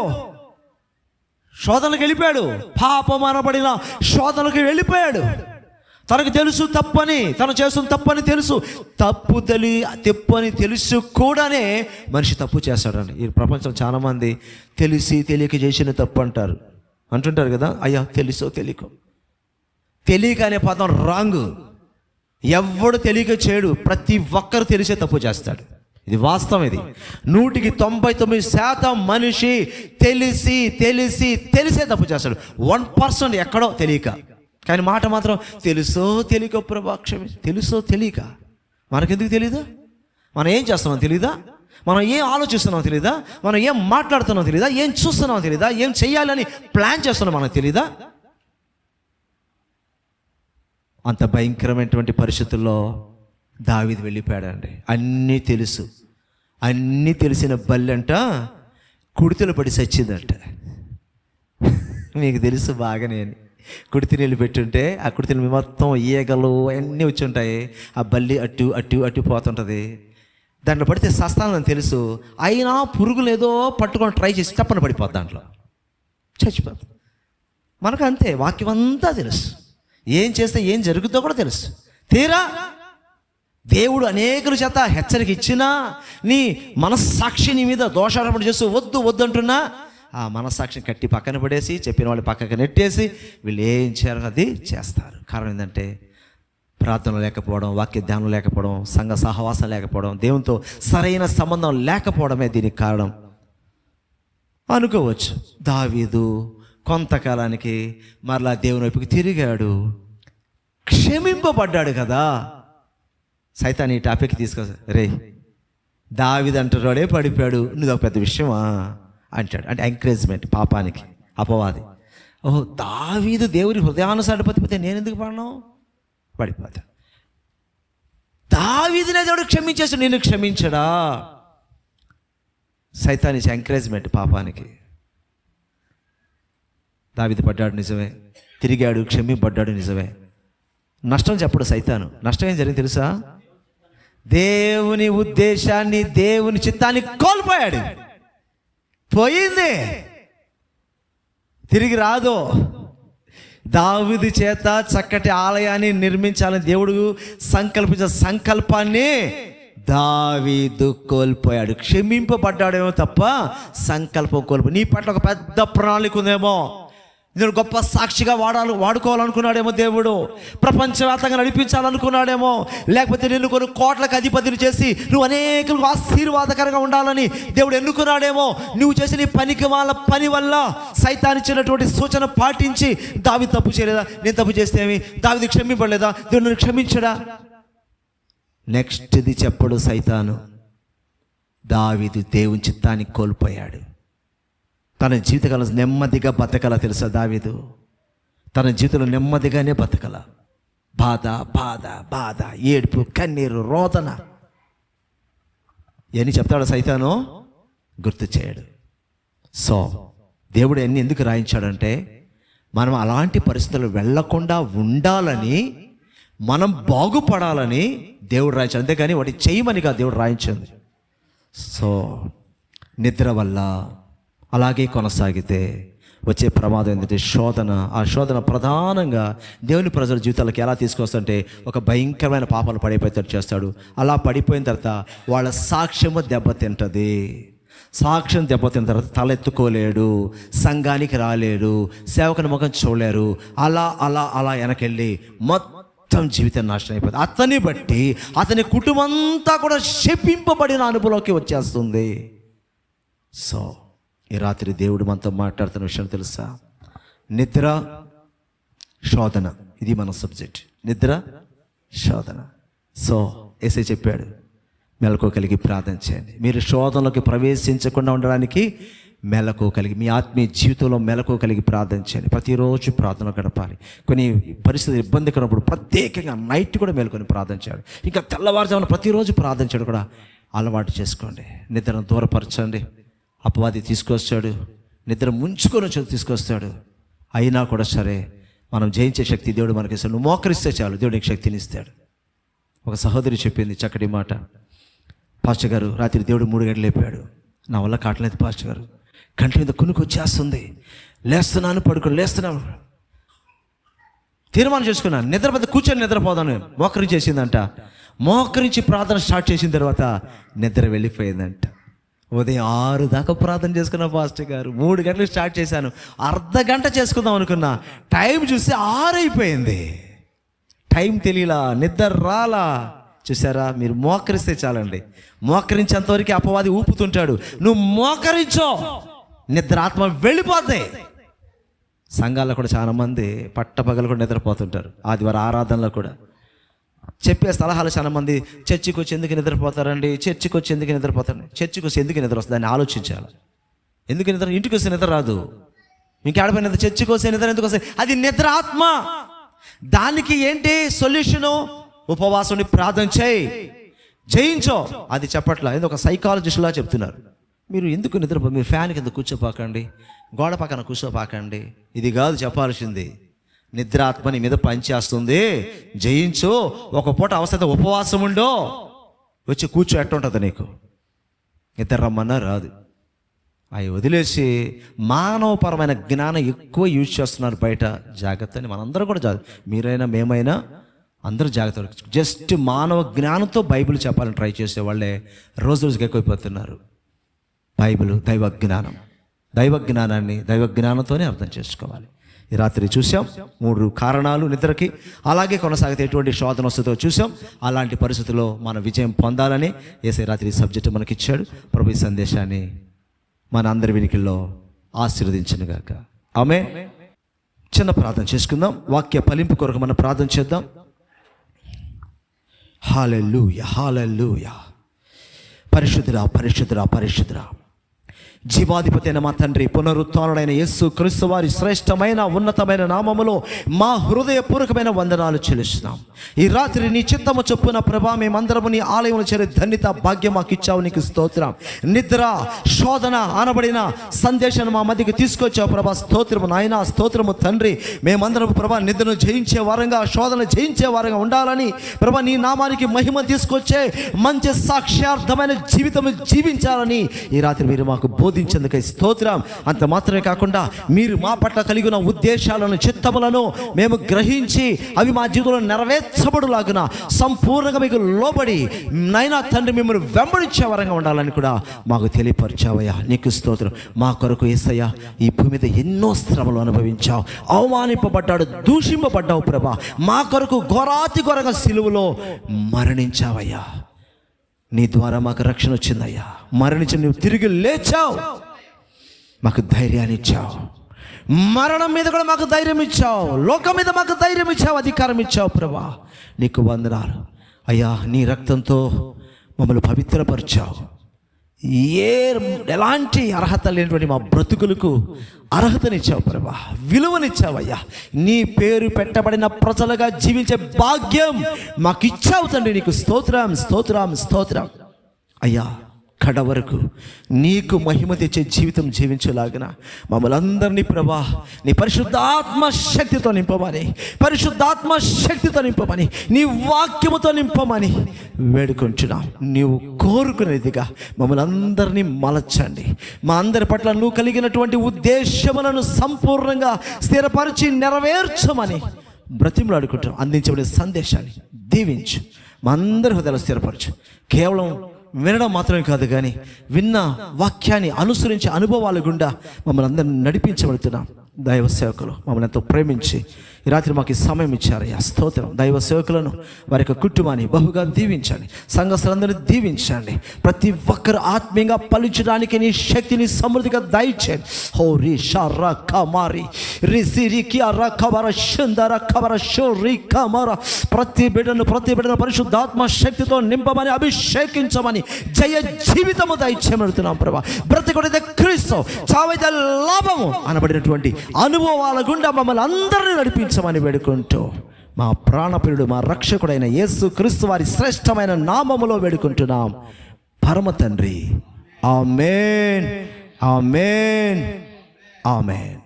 పాపం అనబడిన శోధనలకు వెళ్ళిపోయాడు. తనకు తెలుసు తప్పని, తను చేస్తున్న తప్పని తెలుసు. తప్పు అని తెలుసు కూడానే మనిషి తప్పు చేస్తాడని. ఈ ప్రపంచం చాలామంది తెలిసి తెలియక చేసిన తప్పు అంటుంటారు కదా. అయ్యా తెలుసో తెలియక అనే పదం రాంగ్. ఎవడు తెలియక చేయడు, ప్రతి ఒక్కరు తెలిసే తప్పు చేస్తాడు. ఇది వాస్తవం. ఇది 99% మనిషి తెలిసే తప్పు చేస్తాడు. 1% ఎక్కడో తెలియక. కానీ మాట మాత్రం తెలుసో తెలియక ప్రభాక్షమే. తెలుసో తెలియక. మనకెందుకు తెలీదా? మనం ఏం చేస్తున్నాం తెలీదా? మనం ఏం ఆలోచిస్తున్నాం తెలీదా? మనం ఏం మాట్లాడుతున్నాం తెలీదా? ఏం చూస్తున్నాం తెలీదా? ఏం చెయ్యాలని ప్లాన్ చేస్తున్నాం మనకు తెలీదా? అంత భయంకరమైనటువంటి పరిస్థితుల్లో దావీదు వెళ్ళిపోయాడండి. అన్నీ తెలుసు, అన్నీ తెలిసిన బల్లంట కుడితలు పడి చచ్చిందంట. మీకు తెలుసు బాగానే అని. కుడితిని వెళ్ళి పెట్టుంటే ఆ కుడితిని మొత్తం ఈగలు అన్నీ వచ్చి ఉంటాయి. ఆ బల్లి అటు అటు అటు పోతుంటుంది. దాంట్లో పడితే సస్తానని తెలుసు, అయినా పురుగులు ఏదో పట్టుకొని ట్రై చేసి తప్పన పడిపోద్ది, దాంట్లో చచ్చిపోతుంది. మనకు అంతే, వాక్యం అంతా తెలుసు, ఏం చేస్తే ఏం జరుగుతుందో కూడా తెలుసు. తీరా దేవుడు అనేకుల చేత హెచ్చరిక ఇచ్చినా నీ మనస్సాక్షి నీ మీద దోషారోపణ చేస్తూ వద్దు వద్దు అంటున్నా ఆ మనస్సాక్షిని కట్టి పక్కన పడేసి చెప్పిన వాళ్ళు పక్కకి నెట్టేసి వీళ్ళు ఏం చేయాలో అది చేస్తారు. కారణం ఏంటంటే ప్రార్థన లేకపోవడం, వాక్య ధ్యానం లేకపోవడం, సంఘ సహవాసం లేకపోవడం, దేవునితో సరైన సంబంధం లేకపోవడమే దీనికి కారణం అనుకోవచ్చు. దావీదు కొంతకాలానికి మరలా దేవుని వైపుకి తిరిగాడు, క్షమింపబడ్డాడు కదా. సైతాన్ ఈ టాపిక్ తీసుకొస్తా, రే దావీదు అంటున్నాడే పడిపోయాడు, నువ్వు ఒక పెద్ద విషయమా అంటాడు. అంటే ఎంకరేజ్మెంట్ పాపానికి, అపవాది. ఓహో దావీదు దేవుని హృదయానుసారం పతిపోతే నేను ఎందుకు పడను, పడిపోతా. దావీదునే దేవుడు క్షమించేసి నేను క్షమించడా? సైతాన్ ఇచ్చే ఎంకరేజ్మెంట్ పాపానికి. దావీదు పడ్డాడు నిజమే, తిరిగాడు, క్షమింపడ్డాడు నిజమే. నష్టం చెప్పడు సైతాను. నష్టం ఏం జరిగింది తెలుసా? దేవుని ఉద్దేశాన్ని, దేవుని చిత్తాన్ని కోల్పోయాడు. పోయింది, తిరిగి రాదు. దావీదు చేత చక్కటి ఆలయాన్ని నిర్మించాలని దేవుడు సంకల్పించిన సంకల్పాన్ని దావీదు కోల్పోయాడు. క్షమింపబడ్డాడేమో తప్ప సంకల్పం కోల్పోయి. నీ పట్ల ఒక పెద్ద ప్రణాళిక ఉందేమో, నేను గొప్ప సాక్షిగా వాడుకోవాలనుకున్నాడేమో దేవుడు, ప్రపంచవ్యాప్తంగా నడిపించాలనుకున్నాడేమో, లేకపోతే నిన్ను కొన్ని కోట్లకు అధిపతిని చేసి నువ్వు అనేకులకు ఆశీర్వాదకరంగా ఉండాలని దేవుడు ఎన్నుకున్నాడేమో. నువ్వు చేసిన నీ పనికి వాళ్ళ పని వల్ల సైతాన్ ఇచ్చినటువంటి సూచన పాటించి దావీదు తప్పు చేయలేదా? నేను తప్పు చేస్తే ఏమి? దావీదు క్షమింపలేదా? దేవుడు నన్ను క్షమించడా? నెక్స్ట్ది చెప్పడు సైతాను. దావీదు దేవుని చిత్తాన్ని కోల్పోయాడు. తన జీవితకాలం నెమ్మదిగా బతకలా తెలుసా? దావీదు తన జీవితంలో నెమ్మదిగానే బతకల. బాధ బాధ బాధ, ఏడుపు, కన్నీరు, రోదన ఇవన్నీ చెప్తాడు సైతాను, గుర్తు చేయడు. సో దేవుడు అన్ని ఎందుకు రాయించాడంటే మనం అలాంటి పరిస్థితులు వెళ్లకుండా ఉండాలని, మనం బాగుపడాలని దేవుడు రాయించాడు. అంతేగాని వాటి చేయమనిగా దేవుడు రాయించింది. సో నిద్ర వల్ల అలాగే కొనసాగితే వచ్చే ప్రమాదం ఏంటంటే శోధన. ఆ శోధన ప్రధానంగా దేవుని ప్రజల జీవితాలకు ఎలా తీసుకొస్తుంటే ఒక భయంకరమైన పాపాలు పడిపోయేటట్టు చేస్తాడు. అలా పడిపోయిన తర్వాత వాళ్ళ సాక్ష్యము దెబ్బతింటుంది. సాక్ష్యం దెబ్బతిన్న తర్వాత తలెత్తుకోలేడు, సంఘానికి రాలేడు, సేవకుని ముఖం చూడలేరు. అలా అలా అలా వెనకెళ్ళి మొత్తం జీవితం నాశనం అయిపోతుంది. అతన్ని బట్టి అతని కుటుంబం అంతా కూడా శపింపబడిన అనుభవంలోకి వచ్చేస్తుంది. సో ఈ రాత్రి దేవుడు మనతో మాట్లాడుతున్న విషయం తెలుసా? నిద్ర, శోధన, ఇది మన సబ్జెక్ట్. నిద్ర, శోధన. సో యేసయ్య చెప్పాడు, మెలకువ కలిగి ప్రార్థన చేయండి. మీరు శోధనలోకి ప్రవేశించకుండా ఉండడానికి మెలకువ కలిగి, మీ ఆత్మీయ జీవితంలో మెలకువ కలిగి ప్రార్థన చేయండి. ప్రతిరోజు ప్రార్థన గడపాలి. కొన్ని పరిస్థితులు ఇబ్బందికరప్పుడు ప్రత్యేకంగా నైట్ కూడా మేలుకొని ప్రార్థన చేయాలి. ఇంకా తెల్లవారుజామున ప్రతిరోజు ప్రార్థన చేయడం కూడా అలవాటు చేసుకోండి. నిద్రను దూరపరచండి. అపవాది తీసుకొస్తాడు, నిద్ర ముంచుకొని వచ్చి తీసుకొస్తాడు. అయినా కూడా సరే మనం జయించే శక్తి దేవుడు మనకి ఇస్తాడు. నువ్వు మోకరిస్తే చాలు, దేవుడు నీకు శక్తిని ఇస్తాడు. ఒక సహోదరి చెప్పింది చక్కటి మాట, పాస్టర్ గారు రాత్రి దేవుడు 3 గంటలు లేపాడు, నా వల్ల కావట్లేదు పాస్టర్ గారు, కంటి మీద కునుకు వచ్చేస్తుంది, లేస్తున్నాను లేస్తున్నాను. తీర్మానం చేసుకున్నాను, నిద్ర పెద్ద కూర్చొని నిద్రపోదాను. మోకరించేసిందంట. మోకరించి ప్రార్థన స్టార్ట్ చేసిన తర్వాత నిద్ర వెళ్ళిపోయిందంట. ఉదయం 6 దాకా ప్రార్థన చేసుకున్నా పాస్టర్ గారు. 3 గంటలకు స్టార్ట్ చేశాను, అర్ధ గంట చేసుకుందాం అనుకున్నా, టైం చూస్తే 6 అయిపోయింది. టైం తెలియలా, నిద్ర రాలా. చూసారా? మీరు మోకరిస్తే చాలండి. మోకరించేంతవరకు అపవాది ఊపుతుంటాడు. నువ్వు మోకరించో, నిద్ర ఆత్మ వెళ్ళిపోతాయి. సంఘాల్లో కూడా చాలామంది పట్టపగలు కూడా నిద్రపోతుంటారు. ఆదివారం ఆరాధనలో కూడా చెప్పే సలహాలు చాలామంది, చర్చికి వచ్చి ఎందుకు నిద్రపోతారండి, చర్చికి వచ్చి ఎందుకు నిద్రపోతారండి. చర్చికి వచ్చి ఎందుకు నిద్ర వస్తుంది దాన్ని ఆలోచించాలి. ఎందుకు నిద్ర? ఇంటికి వస్తే నిద్ర రాదు. ఇంకేడపై నిద్ర, చర్చికి వస్తే నిద్ర ఎందుకు వస్తాయి? అది నిద్ర ఆత్మ. దానికి ఏంటి సొల్యూషను? ఉపవాసం ప్రార్థన చేయి, జయించో. అది చెప్పట్లా, ఏదో ఒక సైకాలజిస్టులా చెప్తున్నారు. మీరు ఎందుకు మీరు ఫ్యాన్ కింద కూర్చోపాకండి, గోడ పక్కన కూర్చోపాకండి. ఇది కాదు చెప్పాల్సింది. నిద్రాత్మని మీద పనిచేస్తుంది, జయించు. ఒక పూట అవసరం ఉపవాసం ఉండో, వచ్చి కూర్చో. ఎట్టుంటుంది నీకు? నిద్ర రమ్మన్నా రాదు. అవి వదిలేసి మానవపరమైన జ్ఞానం ఎక్కువ యూజ్ చేస్తున్నారు బయట. జాగ్రత్త అని మనందరం కూడా మీరైనా మేమైనా అందరూ జాగ్రత్త. జస్ట్ మానవ జ్ఞానంతో బైబిల్ చెప్పాలని ట్రై చేసే వాళ్ళే రోజు రోజుకి ఎక్కువైపోతున్నారు. బైబిల్ దైవ జ్ఞానాన్ని దైవ జ్ఞానంతోనే అర్థం చేసుకోవాలి. ఈ రాత్రి చూసాం 3 కారణాలు నిద్రకి. అలాగే కొనసాగితే ఎటువంటి శోధన వస్తుందో చూసాం. అలాంటి పరిస్థితుల్లో మన విజయం పొందాలని యేసయ్య రాత్రి సబ్జెక్టు మనకిచ్చాడు. ప్రభు ఈ సందేశాన్ని మన అందరి వినికిల్లో ఆశీర్వదించునుగాక. ఆమేన్. చిన్న ప్రార్థన చేసుకుందాం. వాక్య ఫలింపు కొరకు మనం ప్రార్థన చేద్దాం. హల్లెలూయా, హల్లెలూయా. పరిశుద్ధుడా, పరిశుద్ధుడా, పరిశుద్ధుడా, జీవాధిపతి అయిన మా తండ్రి, పునరుత్థానుడైన యేసు క్రీస్తు వారి శ్రేష్టమైన ఉన్నతమైన నామములో మా హృదయపూర్వకమైన వందనాలు చెల్లిస్తున్నాం. ఈ రాత్రి నీ చిత్తము చొప్పున ప్రభా మేమందరము నీ ఆలయంలో చేరే ధన్యత భాగ్యం మాకు ఇచ్చావు, నీకు స్తోత్రం. నిద్ర, శోధన అనబడిన సందేశాన్ని మా మధ్యకి తీసుకొచ్చావు ప్రభా, స్తోత్రము నాయన, స్తోత్రము తండ్రి. మేమందరం ప్రభా నిద్రను జయించే వారంగా, శోధన జయించే వారంగా ఉండాలని ప్రభా నీ నామానికి మహిమ తీసుకొచ్చే మంచి సాక్ష్యార్థమైన జీవితం జీవించాలని ఈ రాత్రి మీరు మాకు బోధించేందుకై స్తోత్రం. అంత మాత్రమే కాకుండా మీరు మా పట్ల కలిగిన ఉద్దేశాలను, చిత్తములను మేము గ్రహించి అవి మా జీవితంలో నెరవేర్చబడులాగున సంపూర్ణంగా మీకు లోబడి నైనా తండ్రి మిమ్మల్ని వెంబడించే వరంగా ఉండాలని కూడా మాకు తెలియపరిచావయ్యా, నీకు స్తోత్రం. మా కొరకు యేసయ్యా ఈ భూమి మీద ఎన్నో శ్రమలు అనుభవించావు, అవమానింపబడ్డాడు, దూషింపబడ్డావు ప్రభా. మా కొరకు ఘోరాతి ఘోరంగా సిలువలో మరణించావయ్యా. నీ ద్వారా మాకు రక్షణ వచ్చిందయ్యా. మరణించి నువ్వు తిరిగి లేచావు, మాకు ధైర్యాన్ని ఇచ్చావు. మరణం మీద కూడా మాకు ధైర్యం ఇచ్చావు, లోకం మీద మాకు ధైర్యం ఇచ్చావు, అధికారం ఇచ్చావు ప్రభా. నీకు వందనాలు అయ్యా. నీ రక్తంతో మమ్మల్ని పవిత్రపరిచావు. ఎలాంటి అర్హత లేనటువంటి మా బ్రతుకులకు అర్హతనిచ్చావు ప్రభా, విలువనిచ్చావయ్యా. నీ పేరు పెట్టబడిన ప్రజలుగా జీవించే భాగ్యం మాకు ఇచ్చావు తండ్రి, నీకు స్తోత్రం, స్తోత్రం, స్తోత్రం అయ్యా. కడ వరకు నీకు మహిమ తెచ్చే జీవితం జీవించేలాగిన మమ్మల్ని అందరినీ ప్రభా నీ పరిశుద్ధాత్మ శక్తితో నింపమని, పరిశుద్ధాత్మ శక్తితో నింపమని, నీ వాక్యముతో నింపమని వేడుకుంటున్నాం. నీవు కోరుకునేదిగా మమ్మల్ని అందరినీ మలచండి. మా అందరి పట్ల నువ్వు కలిగినటువంటి ఉద్దేశములను సంపూర్ణంగా స్థిరపరిచి నెరవేర్చమని బ్రతిమలాడుకుంటాం. అందించబడే సందేశాన్ని దీవించు, మా అందరి హృదయాలు స్థిరపరచు. కేవలం వినడం మాత్రమే కాదు కానీ విన్న వాక్యాన్ని అనుసరించే అనుభవాల గుండా మమ్మల్ని అందరిని నడిపించబడుతున్నాం. దైవ సేవకులు మమ్మల్ని ఎంతో ప్రేమించి ఈ రాత్రి మాకు సమయం ఇచ్చారయ్యా, స్తోత్రం. దైవ సేవకులను వారి యొక్క కుటుంబాన్ని బహుగా దీవించండి, సంఘస్థులందరినీ దీవించండి. ప్రతి ఒక్కరు ఆత్మీయంగా ఫలించడానికి నీ శక్తిని సమృద్ధిగా దయచేయండి. హో రి షారా కమారి రిసి రికి అరా కవర షందర కవర షో రి కమర. ప్రతి బిడ్డను పరిశుద్ధాత్మ శక్తితో నింపమని, అభిషేకించమని, జయ జీవితము దయచేయమడుతున్నాం ప్రభా. బ్రతికుడితే క్రీస్తు, చావైతే లాభము అనబడినటువంటి అనుభవాల గుండా మమ్మల్ని అందరినీ నడిపించమని వేడుకుంటూ మా ప్రాణప్రియుడు, మా రక్షకుడైన యేసు క్రీస్తు వారి శ్రేష్టమైన నామములో వేడుకుంటున్నాం పరమ తండ్రి. ఆమేన్, ఆమేన్, ఆమేన్.